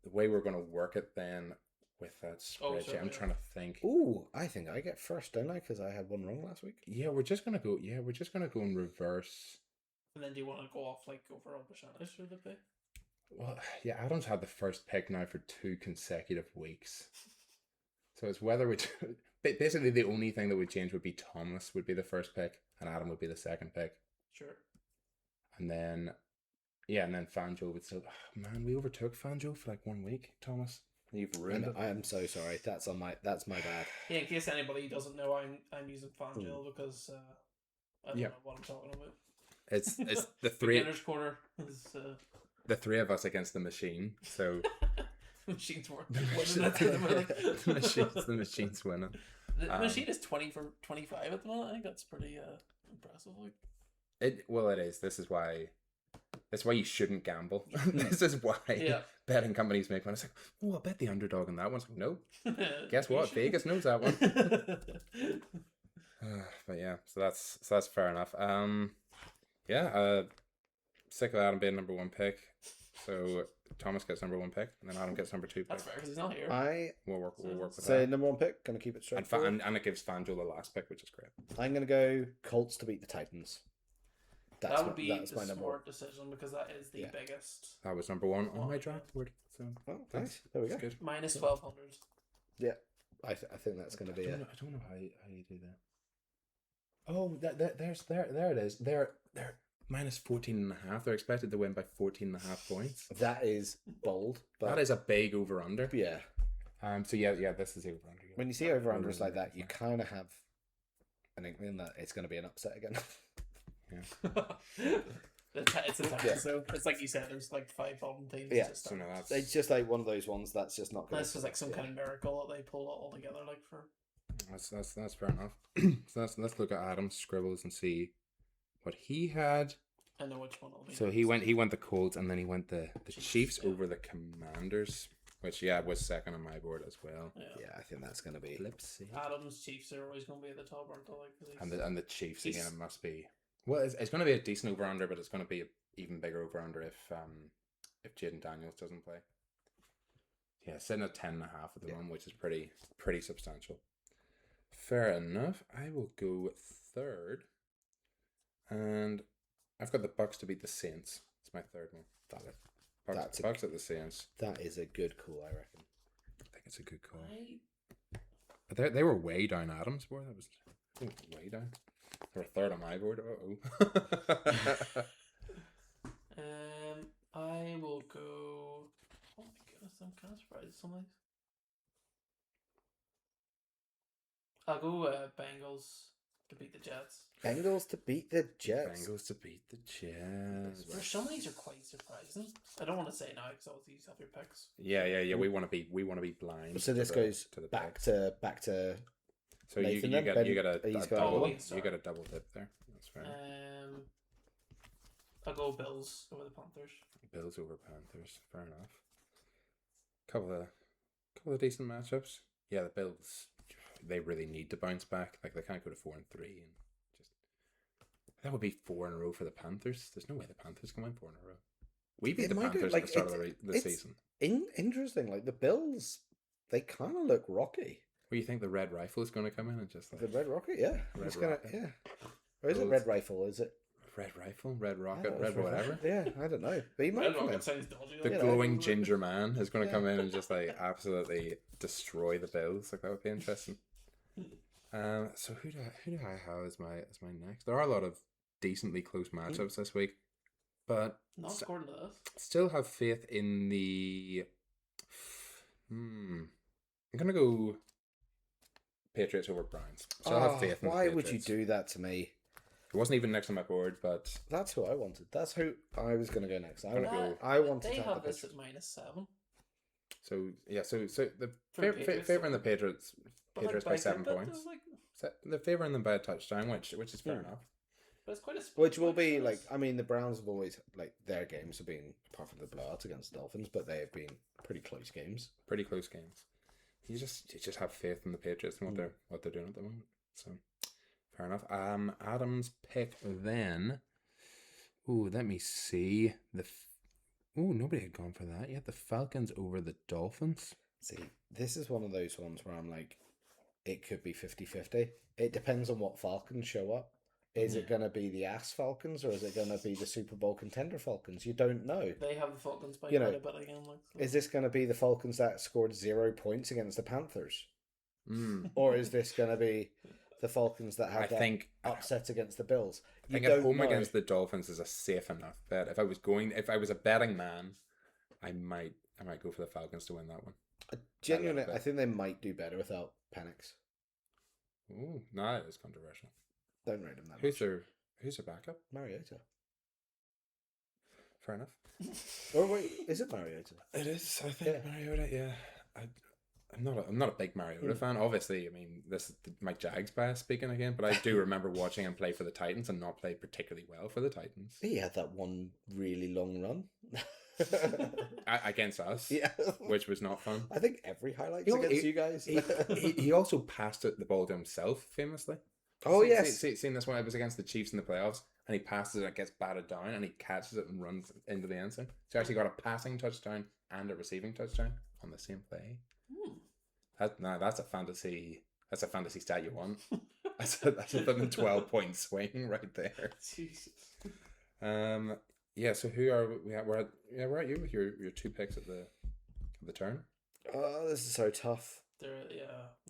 we're gonna work it then with that spreadsheet, I'm trying to think.
Ooh, I think I get first, don't I? Because I had one wrong last week.
Yeah, we're just gonna go in reverse.
And then do you want to go off like overall percentage for the pick?
Well, yeah, Adam's had the first pick now for 2 consecutive weeks. So it's whether we... Basically, the only thing that would change would be Thomas would be the first pick, and Adam would be the second pick.
Sure.
And then Fanjo would still... Oh, man, we overtook Fanjo for like 1 week, Thomas. You've ruined it.
I am so sorry. That's my bad.
Yeah, in case anybody doesn't know, I'm using Fanjo because I don't know what I'm talking about.
It's the 3...
Beginner's corner is...
The 3 of us against the machine, so...
The machine's winning.
The machine's winning.
The machine is 20 for 25 at the moment. I think that's pretty impressive.
It is. This is why you shouldn't gamble. This is why betting companies make money. It's like, I bet the underdog on that one. It's like, no. Guess what? Vegas knows that one. But yeah, so that's fair enough. Sick of Adam being number 1 pick. So Thomas gets number 1 pick, and then Adam gets number 2 pick.
That's fair because he's not here.
We'll work with that.
So
number 1 pick, gonna keep it straight.
And it gives Fanjo the last pick, which is great.
I'm gonna go Colts to beat the Titans.
That would be the smart decision because that is the biggest.
That was number 1 on my draft board. So
nice. There we go.
Good.
Minus 1,200.
Yeah, I think that's gonna be.
I don't know how you do that. Oh, there it is. They're minus 14.5. They're expected to win by 14.5 points.
That is bold. But
that is a big over-under.
Yeah.
So yeah, this is over-under.
When you see over-unders like that, you kind of have an inkling that it's going to be an upset again.
It's a Texas, so it's like you said. There's like 5 bottom teams.
Yeah,
So no, that's
it's just like one of those ones that's just not.
This was like some kind of miracle that they pull it all together. Like for
that's fair enough. So let's look at Adam's scribbles and see what he had.
I know which one it'll be.
So he went the Colts, and then he went the Chiefs over the Commanders, which was second on my board as well.
Yeah, I think that's going to be.
Adam's Chiefs are always going to be at the top, aren't they?
Like, and the Chiefs again must be. Well, it's going to be a decent over under, but it's going to be an even bigger over under if Jaden Daniels doesn't play. Yeah, sitting at 10.5 at the moment, which is pretty substantial. Fair enough. I will go third, and I've got the Bucks to beat the Saints. It's my third one. Bucks at the Saints.
That is a good call, I reckon.
I think it's a good call. But they were way down Adam's board. That was way down. They were third on my board.
I will go. Oh my goodness, I'm kind of surprised at some of these. I'll go Bengals to beat the Jets.
Bengals to beat the Jets.
Some of these are quite surprising. I don't want to say now because obviously you have your picks.
Yeah. We want to be blind.
So this goes to the back to.
So
Nathan
you got a double dip there. That's fair.
I'll go Bills over the Panthers.
Bills over Panthers. Fair enough. Couple of decent matchups. Yeah, the Bills. They really need to bounce back. Like they can't go to 4-3 and just. That would be 4 in a row for the Panthers. There's no way the Panthers can win 4 in a row. We beat the Panthers at the start of the season.
Interesting. Like the Bills, they kind of look rocky.
Well, you think the Red Rifle is going to come in and just like
the Red Rocket? Yeah,
Red Rocket.
Yeah. Or is it Red Rifle? Is it
Red Rifle, Red Rocket, Red whatever?
Yeah, I don't know. But he might
Red Rocket sounds dodgy.
The glowing ginger man is going to come in and just like absolutely destroy the Bills. Like that would be interesting. So who do I have as my next? There are a lot of decently close matchups this week, but
not according to this.
Still have faith in the. I'm gonna go Patriots over Browns. So I have faith in the Patriots.
Why would you do that to me?
It wasn't even next on my board, but
that's who I wanted. That's who I was going to go next. I wanted
they
to
have
the
this at -7.
So yeah, so the favoring the Patriots by 7 points. They're favoring them by a touchdown, which is fair enough.
But it's quite a
which will be like, I mean, the Browns have always their games have been, apart from the blowouts against the Dolphins, but they have been pretty close games. You just have faith in the Patriots and what they're doing at the moment. So fair enough. Adam's pick then. Ooh, let me see. Nobody had gone for that yet. The Falcons over the Dolphins. See, this is one of those ones where I'm like, it could be 50-50. It depends on what Falcons show up. Is it going to be the ass Falcons or is it going to be the Super Bowl contender Falcons? You don't know.
They have the Falcons by quite a bit again.
Is this going to be the Falcons that scored 0 points against the Panthers? Or is this going to be the Falcons that have upset against the Bills?
I think at home against the Dolphins is a safe enough bet. If I was a betting man, I might go for the Falcons to win that one.
Genuinely, I think they might do better without Penix.
Ooh, no, it is controversial.
Don't rate him that
much. Who's their backup?
Mariota.
Fair enough.
Oh wait, is it Mariota?
It is. I think Mariota. Yeah, I'm not a big Mariota fan. Obviously, I mean this is my Jags bias speaking again, but I do remember watching him play for the Titans and not play particularly well for the Titans.
He had that one really long run.
Against us, which was not fun.
I think every highlight against you guys.
He also passed the ball to himself famously.
Yes.
Seen this one? It was against the Chiefs in the playoffs, and he passes it, it gets batted down, and he catches it and runs into the end zone. So he actually got a passing touchdown and a receiving touchdown on the same play. That's a fantasy stat you want. That's a 12-point swing right there.
Jesus.
Yeah. So who are we at? We're at you with your 2 picks at the turn.
Oh, this is so tough.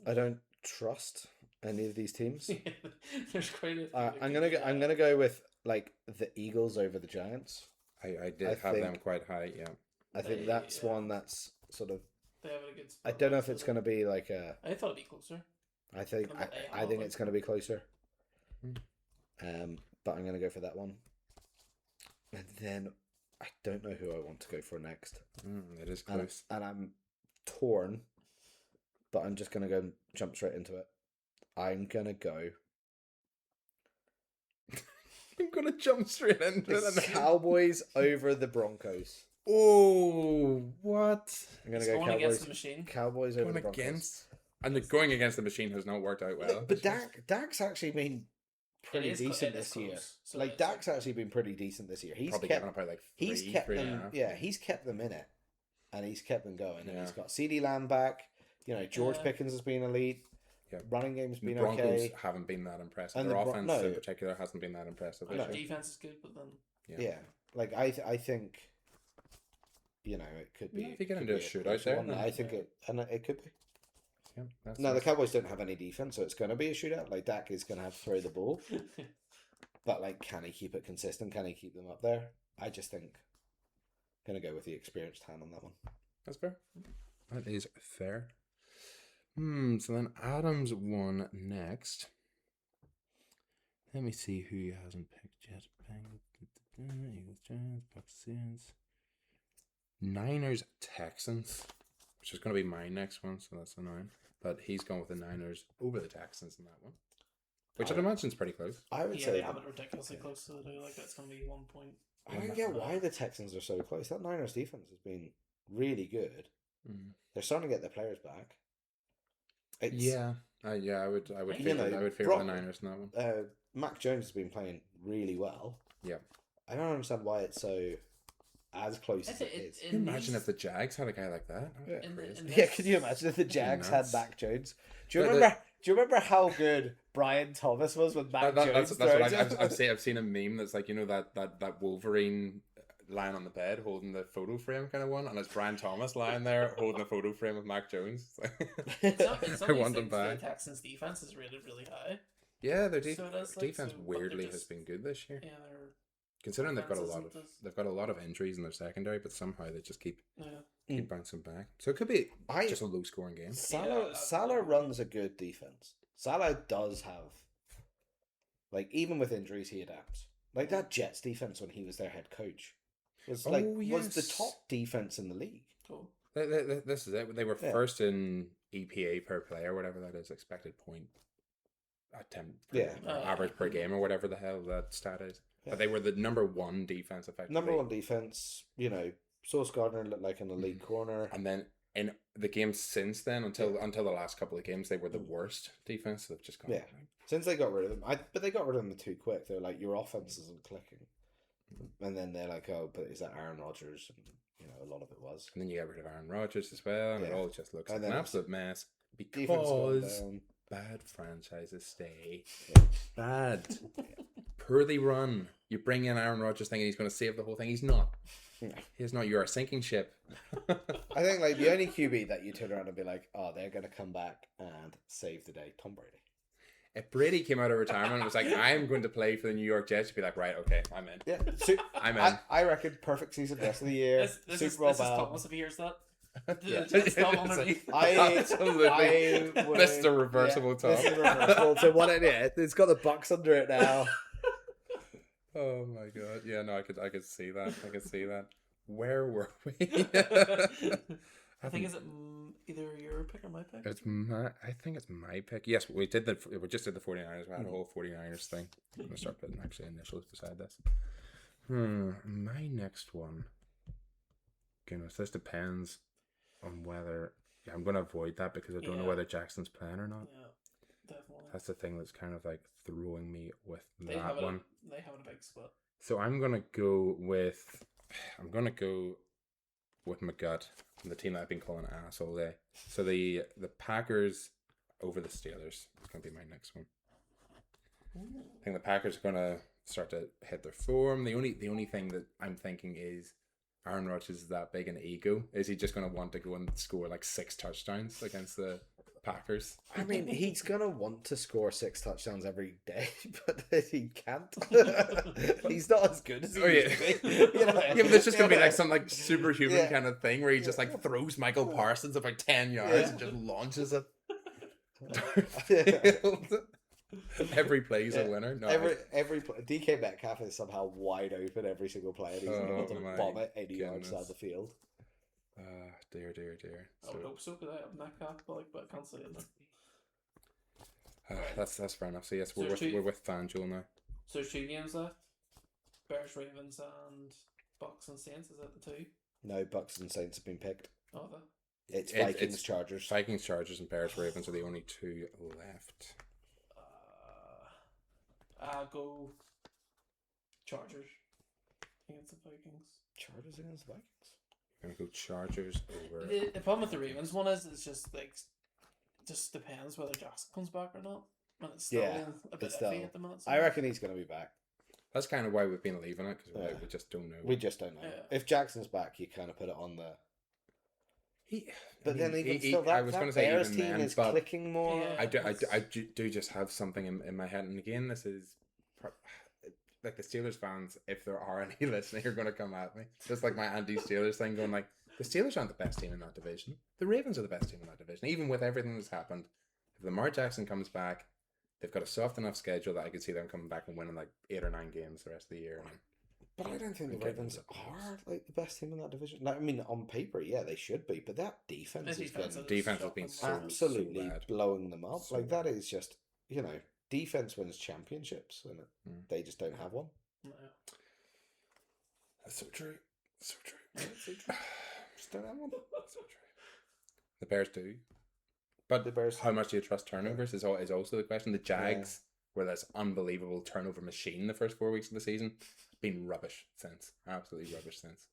I don't trust any of these teams.
There's quite a few.
I'm gonna go with like the Eagles over the Giants.
I have them quite high. Yeah,
I think that's one that's sort of.
They have a good.
I don't know if it's gonna be like a.
I thought it'd be closer.
I think it's gonna be closer. But I'm going to go for that one. And then I don't know who I want to go for next.
It is close.
And I'm torn, but I'm just going to go and jump straight into it. I'm going to go...
I'm going to jump straight into it.
The Cowboys over the Broncos.
Oh, what?
I'm going to go Cowboys.
Against the machine.
Cowboys over the Broncos.
And going against the machine has not worked out well.
But Dak's actually been pretty decent this year.
So
like Dak's actually been pretty decent this year. He's
probably
kept
up by like
he's kept them. Yeah, he's kept them in it, and he's kept them going. And he's got CeeDee Lamb back. You know, George Pickens has been elite. Yeah. Running game's been
Broncos
okay.
Haven't been that impressive.
And
their offense in particular hasn't been that impressive.
Their defense is good, but then
like I think, you know, it could be.
If you get into a shootout there,
I think it could be.
Yeah,
no, the Cowboys don't have any defense, so it's going to be a shootout. Like Dak is going to have to throw the ball, but like, can he keep it consistent? Can he keep them up there? I just think going to go with the experienced hand on that one.
That's fair. That is fair. So then Adam's one next. Let me see who he hasn't picked yet. Eagles, Giants, Bucks, Niners, Texans, which is going to be my next one, so that's annoying. But he's gone with the Niners over the Texans in that one, which I'd imagine is pretty close.
I would say
they have it ridiculously close, so they like that's going to be 1 point.
I don't get why the Texans are so close. That Niners defense has been really good. They're starting to get their players back.
I would favor the Niners in that one.
Mac Jones has been playing really well.
Yeah,
I don't understand why it's so as close as it is.
Can you imagine if the Jags had a guy like that?
Can you imagine if the Jags had Mac Jones? Do you remember how good Brian Thomas was with Mac Jones?
That's what I've seen a meme that's like, you know, that Wolverine lying on the bed holding the photo frame kind of one, and it's Brian Thomas lying there holding a photo frame of Mac Jones.
I want them back. The Texans' defense is rated really high.
Yeah, their defense weirdly has been good this year.
Yeah,
considering they've got a lot of injuries in their secondary, but somehow they just keep bouncing back. So it could be just a low scoring game.
Salah runs a good defense. Salah does have, like, even with injuries, he adapts. Like that Jets defense when he was their head coach was the top defense in the league.
Cool.
This is it. They were first in EPA per player, whatever that is, expected point attempt, average per game, or whatever the hell that stat is. Yeah. But they were the number one defense, effectively.
Number one defense. You know, Sauce Gardner looked like an elite corner,
and then in the games since then, until the last couple of games, they were the worst defense. They've just gone.
Since they got rid of them, but they got rid of them too quick. They're like, your offense isn't clicking, and then they're like, oh, but is that Aaron Rodgers? And you know, a lot of it was. And
then you get rid of Aaron Rodgers as well, and it all just looks like an absolute mess because bad franchises stay bad. Poorly run. You bring in Aaron Rodgers thinking he's going to save the whole thing. He's not. He's not. You're a sinking ship.
I think like the only QB that you turn around and be like, oh, they're going to come back and save the day, Tom Brady.
If Brady came out of retirement and was like, I'm going to play for the New York Jets, you'd be like, right, okay, I'm in.
Yeah,
I'm in.
I reckon perfect season rest of the year. Super Bowl bound.
Thomas if he hears that.
Absolutely. This is a reversible top.
This is reversible. So what it is, it's got the Bucks under it now.
Oh my god! Yeah, no, I could see that. I could see that. Where were we?
I think is it either your pick or my pick?
I think it's my pick. Yes, we just did the 49ers. We had a whole 49ers thing. I'm gonna start putting actually initials beside this. My next one. Goodness, this depends on whether I'm gonna avoid that because I don't know whether Jackson's playing or not. Yeah,
definitely.
That's the thing that's kind of like throwing me with that one.
They have a big split.
So I'm gonna go with my gut, the team that I've been calling ass all day. So the Packers over the Steelers is gonna be my next one. I think the Packers are gonna start to hit their form. The only thing that I'm thinking is Aaron Rodgers is that big an ego. Is he just gonna want to go and score like 6 touchdowns against the Packers?
I mean, he's gonna want to score 6 touchdowns every day, but he can't. He's not as good as he used to be. You know?
Yeah, but there's just gonna be like some like superhuman kind of thing where he just like throws Michael Parsons about 10 yards and just launches it. Every play is a winner. No,
every DK Metcalf is somehow wide open every single play, and he's able to bomb it 80 yards down the field.
Dear.
I would hope so, because I have Metcalf, but I can't say it.
That's fair enough. So yes, we're with FanDuel now.
So there's 2 games left. Bears, Ravens, and Bucks and Saints. Is that the 2?
No, Bucks and Saints have been picked.
Oh,
it's Vikings, Chargers.
Vikings, Chargers, and Bears, Ravens are the only 2 left.
I'll go Chargers against the Vikings.
Chargers against the Vikings?
I'm going to go Chargers over...
The problem with the Ravens one is it's just like... just depends whether Jackson comes back or not. And it's still a bit iffy at the minute. So
I reckon he's going to be back.
That's kind of why we've been leaving it, because we just don't know.
We just don't know. Yeah. If Jackson's back, you kind of put it on the... I was going to say Bears team is clicking more.
Yeah, I do just have something in my head, and again, this is like the Steelers fans. If there are any listening, are going to come at me. Just like my anti-Steelers thing, going like, the Steelers aren't the best team in that division. The Ravens are the best team in that division, even with everything that's happened. If Lamar Jackson comes back, they've got a soft enough schedule that I could see them coming back and winning like 8 or 9 games the rest of the year.
But I don't think the Ravens are like the best team in that division. Like, I mean, on paper, yeah, they should be, but that defense has been absolutely blowing them up. So like that is just, defense wins championships, and they just don't have one.
No.
That's so true. So true.
Just don't have one.
So true. The Bears do. But the Bears, how much do you trust turnovers is also the question. The Jags were this unbelievable turnover machine the first 4 weeks of the season. Been rubbish since. Absolutely rubbish since.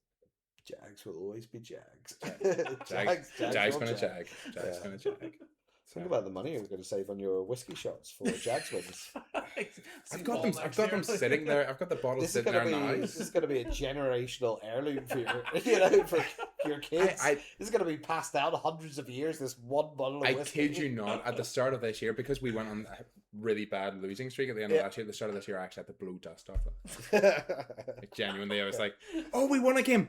Jags will always be Jags.
Jags gonna jag. Jags gonna jag.
Think about the money you're going to save on your whiskey shots for Jags wins.
I've got them sitting there. I've got the bottles sitting there now.
This is going to be a generational heirloom for for your kids. This is going to be passed down hundreds of years. This one bottle of whiskey.
I kid you not. At the start of this year, because we went on a really bad losing streak at the end of last year, at the start of this year, I actually had to blow dust off it. Like, genuinely, I was like, "Oh, we won a game."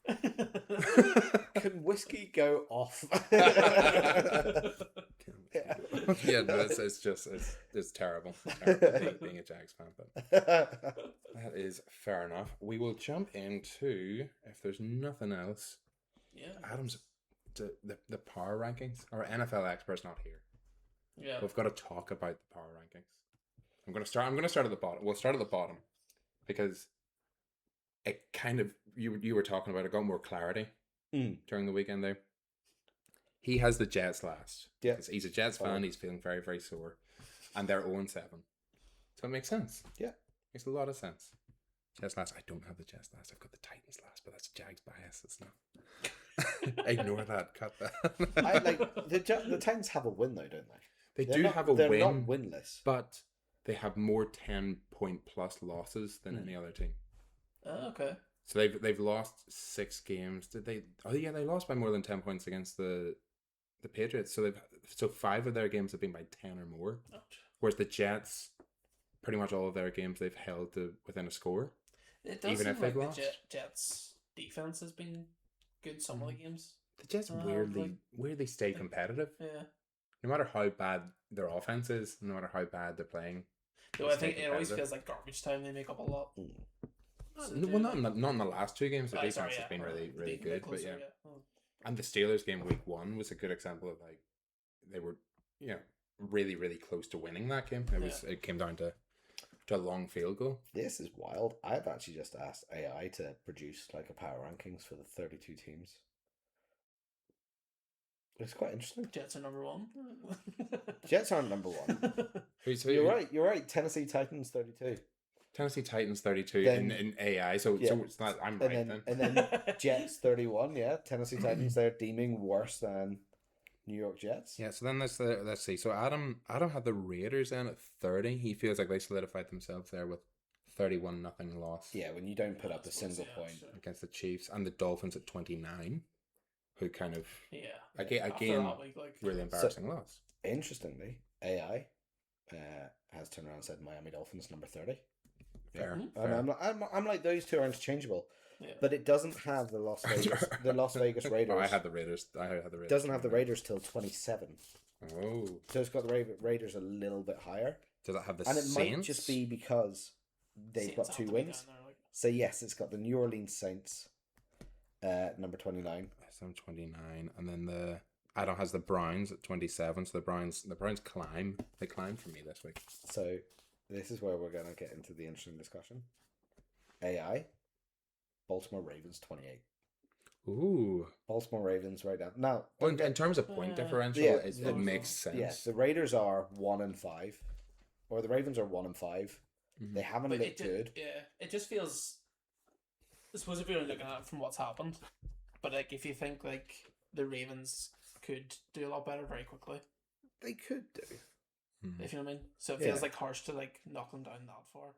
Can whiskey go off?
Yeah, no, it's terrible. Being a Jags fan, but that is fair enough. We will jump into, if there's nothing else.
Yeah,
Adam's the power rankings. Our NFL expert's not here.
Yeah,
we've got to talk about the power rankings. I'm gonna start at the bottom. We'll start at the bottom because it kind of you were talking about it got more clarity during the weekend there. He has the Jets last.
Yeah.
He's a Jets fan. He's feeling very, very sore. And they're 0-7. So it makes sense.
Yeah.
Makes a lot of sense. Jets last. I don't have the Jets last. I've got the Titans last, but that's Jags bias. It's not. Ignore that. Cut that.
The Titans have a win though, don't they?
They have a win.
They're not winless.
But they have more 10-point plus losses than any other team.
Oh, okay.
So they've lost 6 games. Did they? Oh yeah, they lost by more than 10 points against the Patriots. So 5 of their games have been by 10 or more.
Ouch.
Whereas the Jets, pretty much all of their games they've held to within a score.
It does even if they've lost. The Jets' defense has been good some of the games.
The Jets weirdly stay competitive.
Yeah.
No matter how bad their offense is, no matter how bad they're playing.
Though I think it always feels like garbage time. They make up a lot.
Well, not in the last 2 games. The defense has been really, really good. But yeah. And the Steelers game week 1 was a good example of like they were, really, really close to winning that game. It came down to a long field goal.
This is wild. I've actually just asked AI to produce like a power rankings for the 32 teams. It's quite interesting.
Jets are number 1.
Jets aren't number 1. You're right. Tennessee Titans 32.
Tennessee Titans 32 in AI, so it's not. I'm right then.
And then Jets 31. Yeah, Tennessee Titans they're deeming worse than New York Jets.
Yeah, so then let's see. So Adam had the Raiders in at 30. He feels like they solidified themselves there with 31-0 loss.
Yeah, when you don't put up a single point
against the Chiefs, and the Dolphins at 29, who kind of again really embarrassing loss.
Interestingly, AI has turned around and said Miami Dolphins number 30.
Fair.
And I'm like those two are interchangeable, but it doesn't have the Las Vegas Raiders.
I had the Raiders.
Doesn't have the Raiders till 27.
Oh.
So it's got the Raiders a little bit higher.
Does it have the
And it
Saints?
might just be because they've got 2 wins. So yes, it's got the New Orleans Saints, number 29.
So 29, and then Adam has the Browns at 27. So the Browns climb. They climbed for me this week.
So this is where we're gonna get into the interesting discussion. AI, Baltimore Ravens 28.
Ooh.
Baltimore Ravens right down. Now,
Well, in terms of point differential,
yeah,
it makes sense.
Yes, the Raiders are 1-5, or the Ravens are 1-5.
Mm-hmm.
They haven't looked good.
Yeah, it just feels. I suppose if you're looking at it from what's happened, but like if you think like the Ravens could do a lot better very quickly,
They could do.
if you know what I mean. So it feels like harsh to like knock them down that far.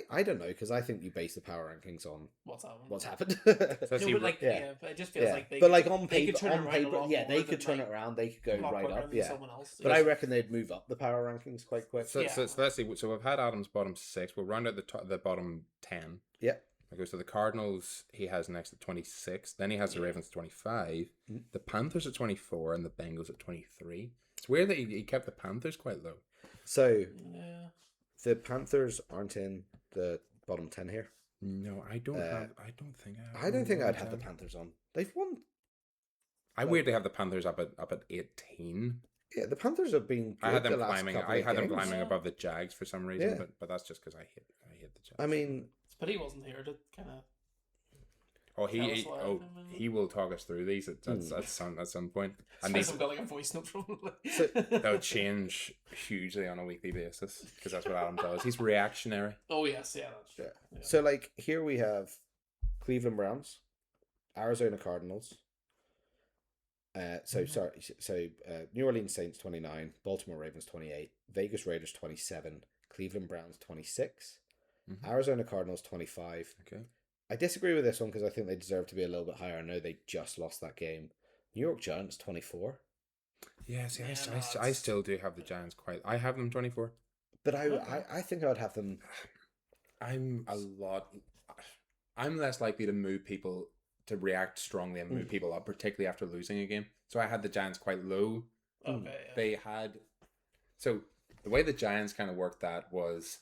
I don't know, because I think you base the power rankings on
What's happened?
what's happened.
Especially
No, but like
yeah.
but it just feels like they.
But like
could-
on
they
paper,
could turn it around a lot
they
more
could
than,
turn
like,
it around. They could go
a lot
right
quicker
up.
than
Yeah,
someone else.
but I reckon they'd move up the power rankings quite quick.
So,
Yeah.
so let's see. So we've had Adam's bottom 6. We'll round out the bottom 10.
Yeah.
Okay, so the Cardinals he has next at 26. Then he has the Ravens at 25. The Panthers at 24 and the Bengals at 23. It's weird that he kept the Panthers quite low.
So
Yeah.
the Panthers aren't in the bottom 10 here.
No, I don't have. I don't think I. Have
I don't think
them
I'd
on
have the
10.
Panthers on. They've won.
I weirdly have the Panthers up at 18.
Yeah, the Panthers have been good
I had
the
them
last
climbing.
couple
I
of
had them
games.
climbing above the Jags for some reason,
Yeah.
but that's just because I hate the Jags.
I mean,
But he wasn't here to kind of.
Oh,
Tell us what happened.
he will talk us through these at some point, and
I've
these
got like a voice note from.
they'll change hugely on a weekly basis because that's what Adam does. He's reactionary.
Oh yes, yeah, that's true.
yeah. So like here we have Cleveland Browns, Arizona Cardinals. New Orleans Saints 29, Baltimore Ravens 28, Vegas Raiders 27, Cleveland Browns 26, Arizona Cardinals 25.
Okay.
I disagree with this one because I think they deserve to be a little bit higher. I know they just lost that game. New York Giants 24.
Yeah, see,
Yeah,
I still do have the Giants quite. I have them 24.
But I think I would have them.
I'm less likely to move people to react strongly and move people up, particularly after losing a game. So I had the Giants quite low.
Okay. Yeah.
They had. So the way the Giants kind of worked that was,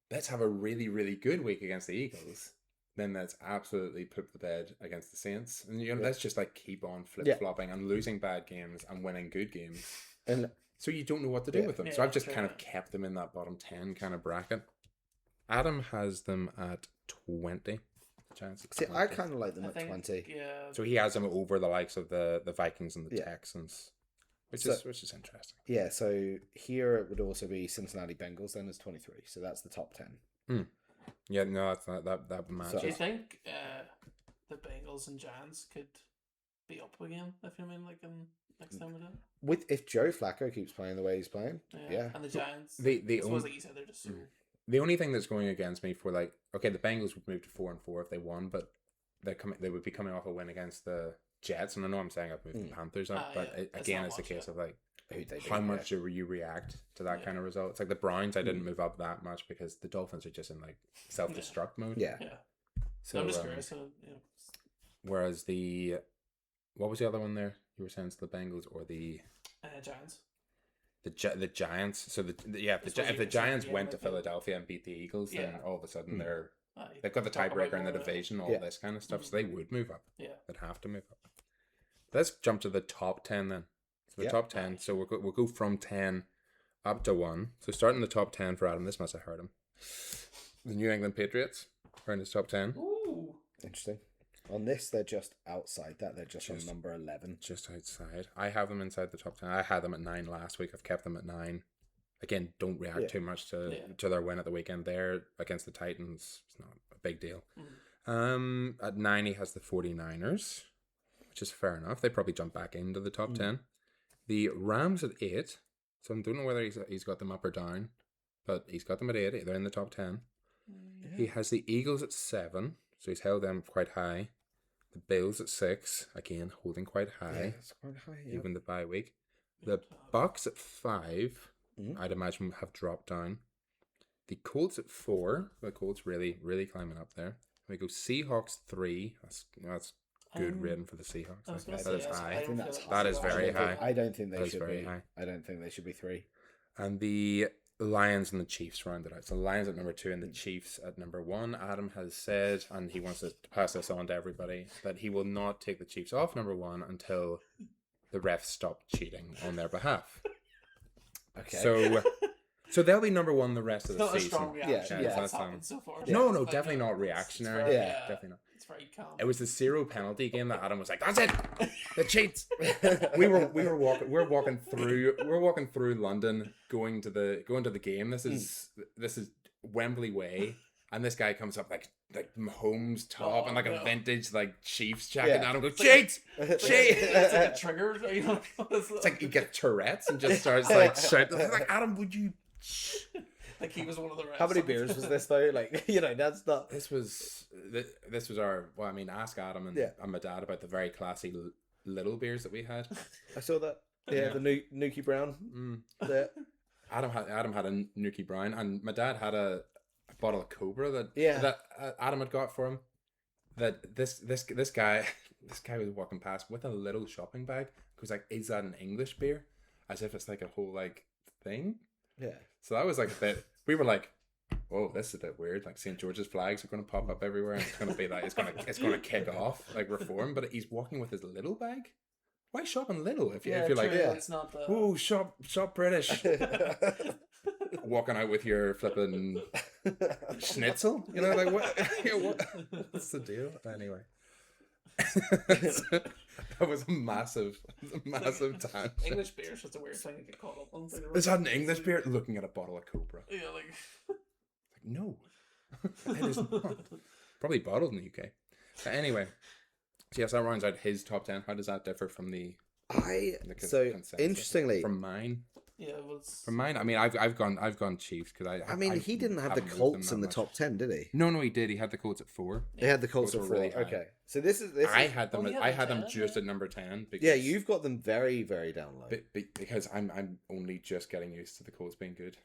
let's have a really, really good week against the Eagles. Then let's absolutely poop the bed against the Saints. And let's just like keep on flip-flopping and losing bad games and winning good games.
And
so you don't know what to do with them. So I've just kind of kept them in that bottom 10 kind of bracket. Adam has them at 20. Giants at 20.
I kind of like them at 20.
Yeah.
So he has them over the likes of the Vikings and the
Yeah.
Texans, which is interesting.
Yeah, so here it would also be Cincinnati Bengals then as 23. So that's the top 10.
Yeah, no, that's not that matches.
Do you think the Bengals and Giants could be up again? If you mean like in next time we're done.
If Joe Flacco keeps playing the way he's playing, yeah.
And the Giants,
the
I suppose like you said, they're just so.
The only thing that's going against me for like, okay, the Bengals would move to 4-4 if they won, but they would be coming off a win against the Jets, and I know I'm saying I've moved the Panthers up, but again, it's a case of like, how much do you react to that kind of result? It's like the Browns, I didn't move up that much because the Dolphins are just in like self-destruct mode.
Yeah.
So
I'm just curious.
Whereas what was the other one there? You were saying it's the Bengals or the
Giants.
The Giants. So if the Giants went to Philadelphia and beat the Eagles, then all of a sudden they've got the tiebreaker in the division, all this kind of stuff. So they would move up.
Yeah,
they'd have to move up. Let's jump to the top 10 then. So the top 10. So we'll go from 10 up to 1. So starting the top 10 for Adam. This must have hurt him. The New England Patriots are in his top 10.
Ooh,
interesting. On this, they're just outside that. They're just on number 11.
Just outside. I have them inside the top 10. I had them at 9 last week. I've kept them at 9. Again, don't react too much to their win at the weekend there against the Titans. It's not a big deal. At 9, he has the 49ers, which is fair enough. They probably jump back into the top 10. The Rams at 8. So I don't know whether he's got them up or down, but he's got them at 8. They're in the top 10. Yeah. He has the Eagles at 7. So he's held them quite high. The Bills at 6, again holding quite high.
Yeah, it's quite high. Yeah.
Even the bye week. The Bucks at 5, I'd imagine have dropped down. The Colts at 4. The Colts really, really climbing up there. We go Seahawks 3. That's good rating for the Seahawks.
I was gonna
That
say,
is high.
I don't
that's
feel
That is
Seahawks
very
are-
high.
I don't think they
That is
should
very
be.
high.
I don't think they should be 3.
And the Lions and the Chiefs rounded out. So the Lions at number 2 and the Chiefs at number 1. Adam has said, and he wants to pass this on to everybody, that he will not take the Chiefs off number 1 until the refs stop cheating on their behalf.
Okay.
So they'll be number 1 the rest of
It's
the
not a
season.
strong reaction.
Yeah,
That's
that's
happened so far.
No,
It's
definitely not
it's
reactionary.
very,
Yeah.
Definitely not.
It's very calm.
It was the 0 penalty game that Adam was like, "That's it, the cheats." we were walking through London, going to the game. This is Wembley Way, and this guy comes up like Mahomes top and like a vintage like Chiefs jacket.
Yeah.
And Adam goes, "Cheats, cheats!"
It's like a trigger. You know?
It's like you get Tourette's and just starts like shouting. Like, Adam, would you?
Like he was one of the refs.
How many beers was this though? Like, that's not.
This was our. Well, I mean, ask Adam and my dad about the very classy little beers that we had.
I saw that. Yeah, the Nuki Brown. Yeah.
Adam had a Nuki Brown, and my dad had a bottle of Cobra that Adam had got for him. That this guy was walking past with a little shopping bag. He was like, "Is that an English beer?" As if it's like a whole like thing.
Yeah.
So that was like a bit. We were like, "Whoa, this is a bit weird." Like St. George's flags are going to pop up everywhere, and it's going to be like it's going to kick off like reform. But he's walking with his little bag. Why shop in little if you're like,
it's not the...
"Ooh, shop British." Walking out with your flipping schnitzel, like what's the deal? Anyway, that was a massive time.
English beer is just a weird thing to get caught up on.
Is that an English beer? Looking at a bottle of Cobra.
Yeah, like
no, it is not. Probably bottled in the UK. But anyway, so yes, that rounds out his top 10. How does that differ from the consensus?
Interestingly,
from mine?
Yeah, it was...
From mine, I mean, I've gone Chiefs because
he didn't have the Colts in the top 10, did he?
No, he did. He had the Colts at 4.
He had the Colts at 4.
really high.
Okay, so this is.
I had them.
Oh,
I had
10,
them just at number 10. Because,
yeah, you've got them very, very down low.
because I'm only just getting used to the Colts being good.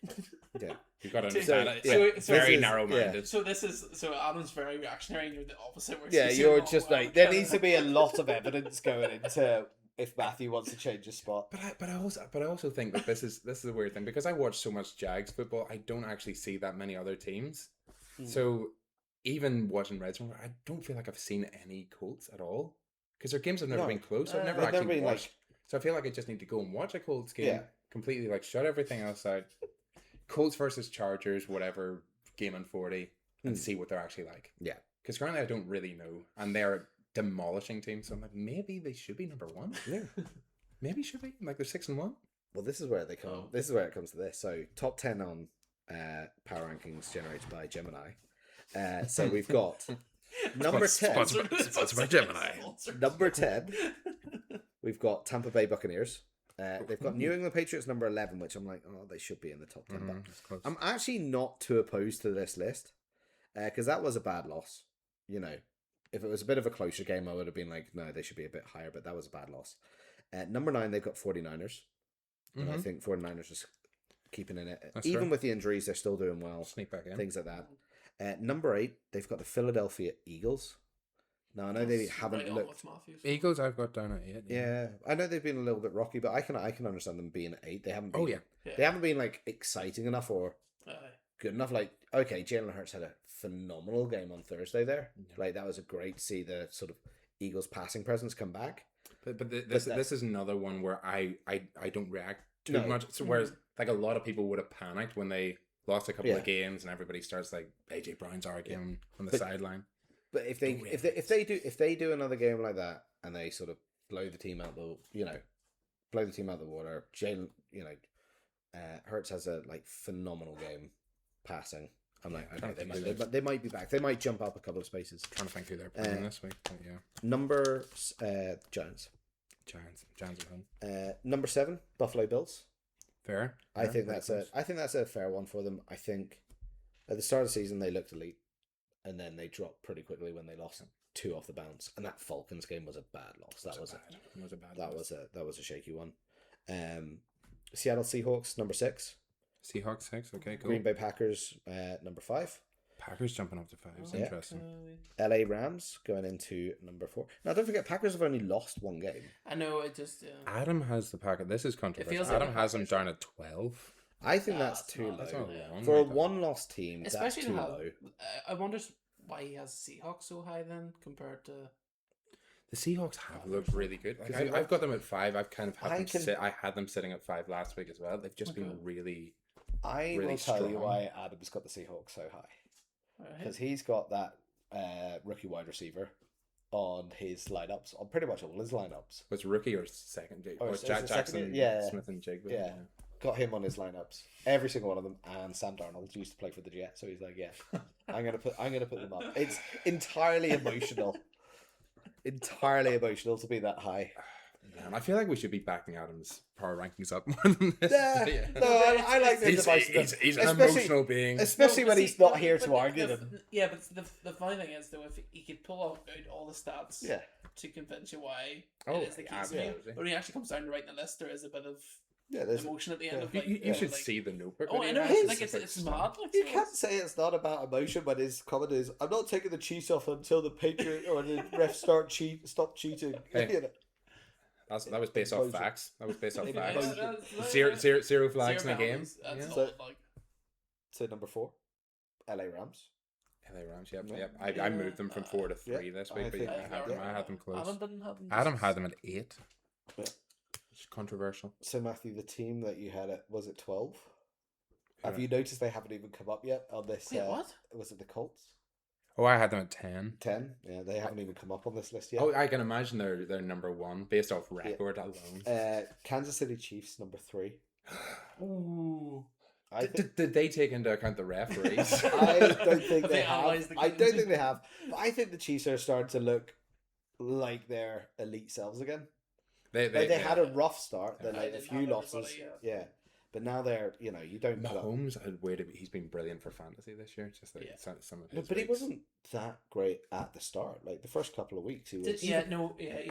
Yeah,
You've got to
So-
understand. It's
so
very
this is-
narrow-minded.
So Adam's very reactionary, and you're the opposite. Where
yeah,
he's
you're
like,
just
"Oh,
like
well,
there
kinda-"
needs to be a lot of evidence going into if Matthew wants to change his spot.
But I also think that this is a weird thing because I watch so much Jags football. I don't actually see that many other teams. So even watching Reds, I don't feel like I've seen any Colts at all because their games have never been close. I've never
they've
actually
been,
watched. So I feel like I just need to go and watch a Colts game. Completely like shut everything else out. Colts versus Chargers, whatever, game on 40, and see what they're actually like.
Yeah,
because currently I don't really know, and they're demolishing teams. So I'm like, maybe they should be number 1.
yeah.
Maybe should be like they're 6-1.
Well, this is where they come.
Oh.
This is where it comes to this. So top 10 on power rankings generated by Gemini. So we've got number 10.
Sponsored by Gemini.
Number 10. We've got Tampa Bay Buccaneers. They've got New England Patriots number 11, which I'm like, oh, they should be in the top 10. But I'm actually not too opposed to this list because that was a bad loss. If it was a bit of a closer game, I would have been like, no, they should be a bit higher, but that was a bad loss. Number 9, they've got 49ers. And I think 49ers are keeping in it.
That's
Even
fair.
with the injuries, they're still doing well.
Sneak back in.
Things like that. Number 8, they've got the Philadelphia Eagles. Now, I know they haven't
Right on
looked...
with Matthews.
Eagles I've got down at 8.
Yeah, I know they've been a little bit rocky, but I can understand them being at 8. They haven't been...
Oh, yeah.
They haven't been, like, exciting enough or
Aye.
good enough. Like, okay, Jalen Hurts had a phenomenal game on Thursday there. Like, that was great to see the sort of Eagles passing presence come back.
But this is another one where I don't react too
No.
much. So whereas like a lot of people would have panicked when they lost a couple of games and everybody starts like AJ Brown's arguing on the sideline.
But if they do another game like that and they sort of blow the team out the water, Jalen, Hurts has a like phenomenal game passing. I'm like, okay, they might be back. They might jump up a couple of spaces.
Trying to think who they're playing this week. But yeah,
Number Giants
at home.
Number 7, Buffalo Bills.
Fair.
I think that's a fair one for them. I think at the start of the season they looked elite, and then they dropped pretty quickly when they lost 2 off the bounce. And that Falcons game was a bad loss. That was a shaky one. Seattle Seahawks number 6.
Seahawks 6. Okay, cool.
Green Bay Packers number 5.
Packers jumping up to 5 is interesting.
LA Rams going into number 4. Now, don't forget, Packers have only lost one game.
I know, it just...
Adam has the Packers. This is controversial.
like
Adam has them down at 12.
I think that's too low.
That's not long,
For a
like that.
one-loss team,
Especially
that's too low.
I wonder why he has Seahawks so high then, compared to...
The Seahawks have looked really good. Like, I've got them at 5. I've kind of had them I had them sitting at 5 last week as well. They've just been really...
I will tell you why Adam's got the Seahawks so high. Because he's got that rookie wide receiver on his lineups, on pretty much all his lineups.
Was rookie or second? Or Jackson, Smith and Jigba.
Yeah. Got him on his lineups. Every single one of them. And Sam Darnold used to play for the Jets, so he's like, yeah, I'm gonna put them up. It's entirely emotional. Entirely emotional to be that high.
Man, I feel like we should be backing Adam's power rankings up more than this.
No, I like the
he's an emotional being.
Especially when he's not here to argue them.
Yeah, but the funny thing is, though, if he could pull out all the stats to convince you why it is the case, but when he actually comes down to writing the list, there is a bit of emotion at the end of like...
You should see the notebook.
Oh, I know, it's mad. Like,
you can't say it's not about emotion when his comment is, I'm not taking the Chiefs off until the Patriot or the refs stop cheating.
Hey. That was based off facts. Zero flags in a game.
So number 4, LA Rams.
LA Rams, yep. I moved them from 4 to 3 this week, but I had them close.
Adam didn't have them.
Adam had them at 8.
Yeah.
It's controversial.
So Matthew, the team that you had was it 12? Have you noticed they haven't even come up yet on this?
Wait, what?
Was it the Colts?
Oh, I had them at 10.
10? Yeah, they haven't even come up on this list yet.
Oh, I can imagine they're number 1 based off record alone.
Kansas City Chiefs number 3.
Ooh.
Did they take into account the referees?
I don't think they have. I don't think they have. But I think the Chiefs are starting to look like their elite selves again. They had a rough start. They had a few losses. Yeah. But now they're, you don't...
Mahomes had he's been brilliant for fantasy this year. Just like some of his
but he wasn't that great at the start. Like the first couple of weeks, he was.
He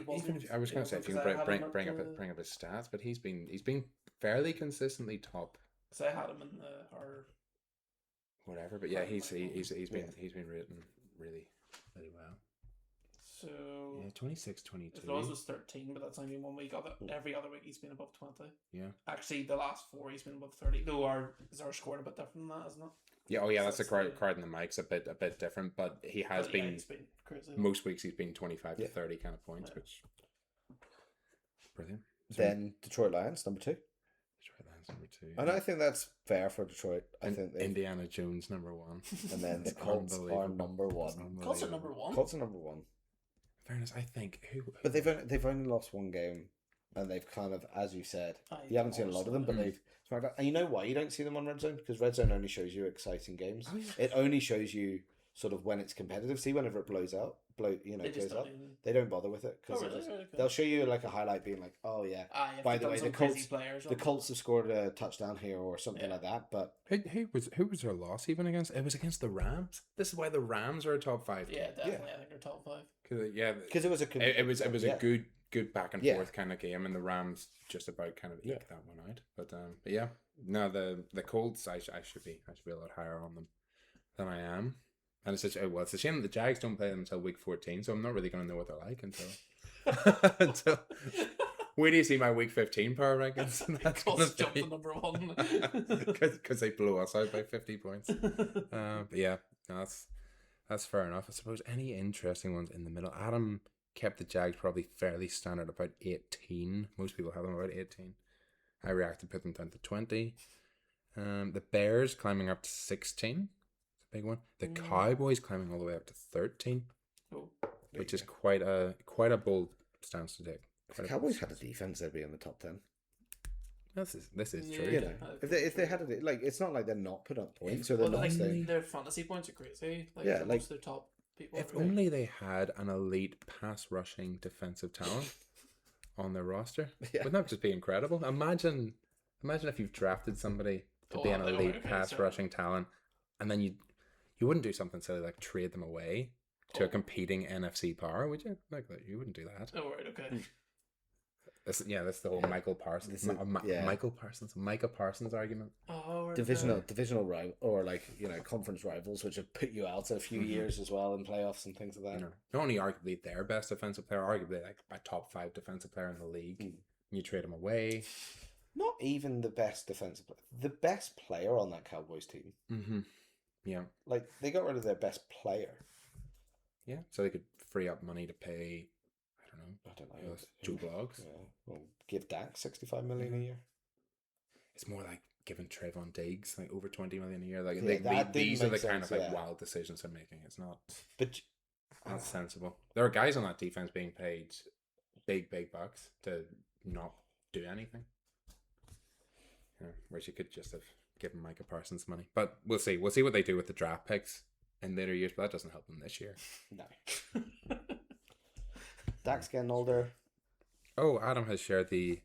wasn't.
I was going to say if you can bring up his stats, but he's been fairly consistently top.
So I had him in our
whatever, but yeah, he's been rating really well.
So
26, 22.
His loss was 13, but that's only 1 week. Every other week he's been above 20.
Yeah.
Actually, the last 4 he's been above 30. Though our score a bit different than that, isn't it?
Yeah. Oh yeah, that's the card in the mic's a bit different, but he's been crazy. Most weeks he's been 25 to 30 kind of points, which brilliant.
Then Detroit Lions number 2.
Number 2.
And I think that's fair for Detroit. I think
Indiana Jones number 1.
And then the Colts are number 1.
Colts are number 1.
Colts are number 1.
Fairness, I think
but they've only lost 1 game, and they've kind of, as you said, you haven't seen a lot of them, but they've. And you know why you don't see them on Red Zone? Because Red Zone only shows you exciting games. Oh, yeah. It only shows you sort of when it's competitive. See, whenever it blows up, they don't bother with it because they'll show you like a highlight being like, oh yeah, by the way, the Colts have scored a touchdown here or something like that. But
who was their loss even against? It was against the Rams. This is why the Rams are a top 5 team.
Yeah, definitely. I think they're top 5.
Because it was a good back and forth kind of game, and the Rams just about kind of eked that one out. But yeah, no, the Colts I should be a lot higher on them than I am. And it's a shame that the Jags don't play them until week 14, so I'm not really going to know what they're like until where do you see my week 15 power rankings? That's
Colts jump to number 1
because they blew us out by 50 points. But yeah, no, that's fair enough. I suppose any interesting ones in the middle. Adam kept the Jags probably fairly standard, about 18. Most people have them about 18. I reacted, put them down to 20. The Bears climbing up to 16. Big one. The Cowboys climbing all the way up to 13, which is quite a bold stance to take.
If the Cowboys had a defense, they'd be in the top 10.
This is true.
If they had it's not like they're not putting up points or they're not staying.
Their fantasy points are crazy. Most of their top people.
If only they had an elite pass rushing defensive talent on their roster, wouldn't that just be incredible? Imagine if you've drafted somebody to be an elite pass rushing talent, and then you wouldn't do something silly like trade them away to a competing NFC power, would you? Like that, you wouldn't do that.
Oh, right, okay.
That's the whole Michael Parsons, Micah Parsons argument.
Oh,
divisional rival, or conference rivals, which have put you out a few years as well in playoffs and things like that.
Not only arguably their best defensive player, arguably like a top 5 defensive player in the league. You trade him away.
Not even the best defensive player. The best player on that Cowboys team.
Mm-hmm. Yeah.
Like, they got rid of their best player.
Yeah, so they could free up money to pay, I don't know. Joe Bloggs.
Yeah. Well, give Dak $65 million a year.
It's more like giving Trayvon Diggs like over $20 million a year. Like
these
are the kind of wild decisions they're making. It's not sensible. There are guys on that defense being paid big bucks to not do anything. Whereas you could just have given Micah Parsons money. But we'll see. We'll see what they do with the draft picks in later years, but that doesn't help them this year.
No. Dak's getting older.
Oh, Adam has shared the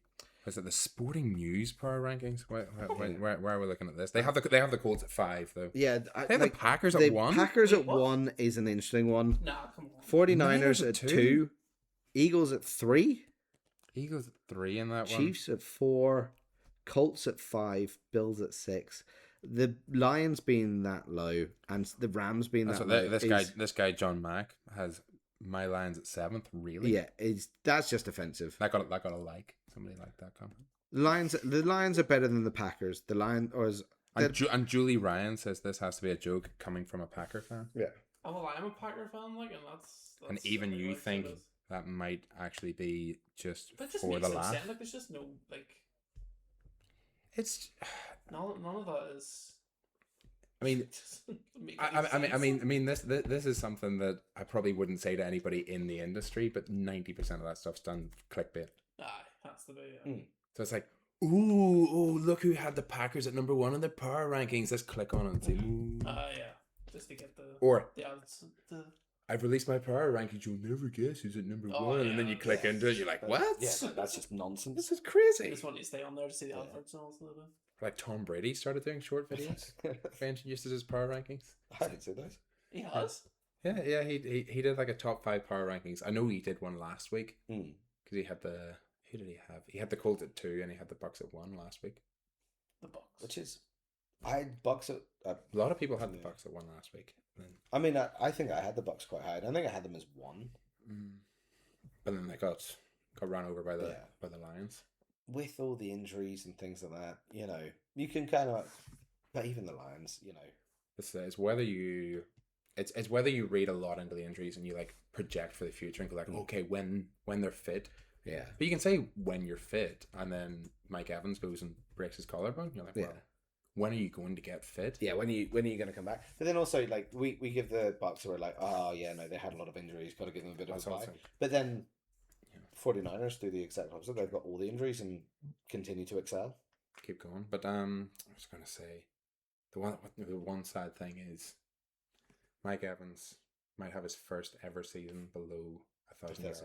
Sporting News power rankings? Where are we looking at this? They have the Colts at 5 though.
Yeah,
they have the Packers at 1.
Packers at 1 is an interesting one.
Nah, come on.
49ers at 2. Eagles at 3.
Eagles at 3 in that one.
Chiefs at 4. Colts at 5. Bills at 6. The Lions being that low and the Rams being that low.
This guy John Mack has my Lions at 7th. Really?
Yeah, that's just offensive.
That got a like. Somebody liked that comment.
The Lions are better than the Packers.
And Julie Ryan says this has to be a joke coming from a Packer fan.
Yeah.
I'm a Packer fan, and that's
and even you think that might actually be just for the laugh.
Like, there's just no
It's
none of that is.
I mean, this is something that I probably wouldn't say to anybody in the industry, but 90% of that stuff's done clickbait.
Aye, has to be. Yeah.
So it's like, ooh, look who had the Packers at number 1 in their power rankings. Let's click on it and see.
Yeah, just to get the odds.
I've released my power rankings. You'll never guess who's at number 1, and then you click into it. You're like, what?
Yeah, that's just nonsense.
This is crazy.
Just want you to stay on there to see the adverts and all that.
Like Tom Brady started doing short videos. Benching used his power rankings.
I didn't see those.
He has.
Yeah. He did like a top 5 power rankings. I know he did one last week because he had the. Who did he have? He had the Colts at 2 and he had the Bucks at 1 last week.
The Bucks,
which is, I had Bucks at.
A lot of people had the Bucks at 1 last week.
I mean, I think I had the Bucks quite high. I think I had them as 1.
But then they got run over by the Lions.
With all the injuries and things like that, you can kind of, but even the Lions,
it's whether you, it's whether you read a lot into the injuries and you like project for the future and go like, okay, when they're fit,
yeah.
But you can say when you're fit, and then Mike Evans goes and breaks his collarbone. You're like, well, when are you going to get fit?
Yeah, when are you going to come back? But then also, like, we give the Bucks who are like, oh yeah, no, they had a lot of injuries, got to give them a bit of a bye. But then 49ers do the exact opposite. They've got all the injuries and continue to excel.
Keep going. But I was going to say, the one sad thing is Mike Evans might have his first ever season below 1,000 yards.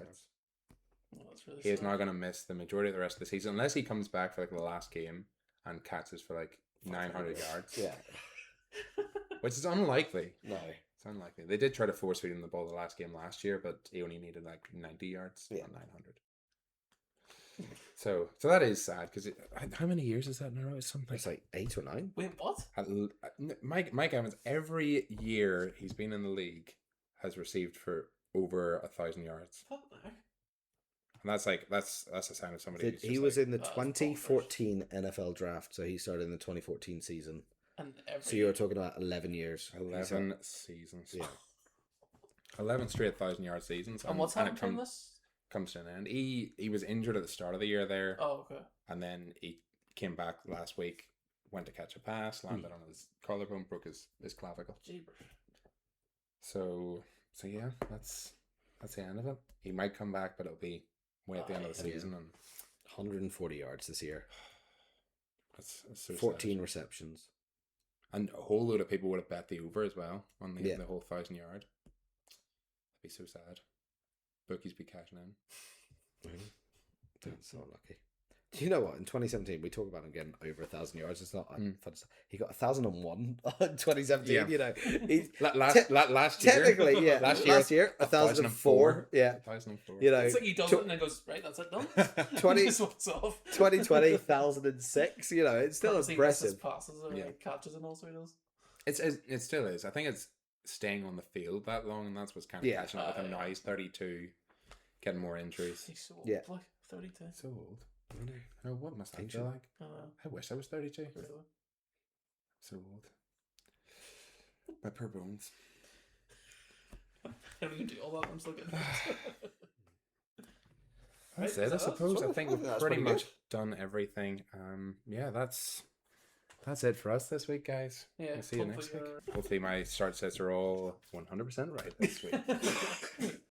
Well, that's really
he is now going to miss the majority of the rest of the season unless he comes back for like the last game and catches for like 900 yards.
Yeah.
Which is unlikely.
No.
It's unlikely. They did try to force feed him the ball the last game last year, but he only needed like 90 yards on 900. So that is sad because how many years is that in a row? It's
like 8 or 9.
Wait, what?
Mike Evans, every year he's been in the league, has received for over 1,000 yards.
What the heck?
And that's a sign of somebody.
He was in the 2014 NFL draft, so he started in the 2014 season. So you're talking about 11 years.
11 seasons. Yeah. 11 straight 1,000-yard seasons.
And what's happened from this?
Comes to an end. He was injured at the start of the year there.
Oh, okay.
And then he came back last week, went to catch a pass, landed on his collarbone, broke his clavicle.
Jeepers.
So yeah, that's the end of it. He might come back, but it'll be way at the end of the season. And
140 yards this year.
That's so
14
sad.
receptions.
And a whole load of people would have bet the over as well on the whole 1,000 yard. That'd be so sad. Bookies be cashing in.
That's so lucky. Do you know what? In 2017, we talk about him getting over 1,000 yards. It's not fun stuff. He got 1,001 in 2017.
Yeah.
You know, he's
last year.
technically, yeah. Last year, 1,004. Yeah.
1,004.
You know,
It's like he does it and then goes, right, that's it, done.
20
Just walks off.
2020, 1,006. You know, it's still
Obviously,
impressive.
misses passes or
Yeah.
like, catches and also he does.
It still is. I think it's staying on the field that long, and that's what's kind of
Yeah.
catching up with him now. He's 32, getting more injuries.
He's so old,
Yeah.
like 32.
So old. Oh, what must I feel
Ancient.
like?
I don't know.
I wish I was 32.
Really.
So old. My poor bones.
How do you do all that? I'm still getting
That's
Right,
it, I
is that
suppose.
it?
I think
I
we've
think that's
pretty
pretty
much done everything. Yeah, that's it for us this week, guys.
Yeah,
We'll see you next
hopefully
week. Hopefully my start sets are all 100% right this week.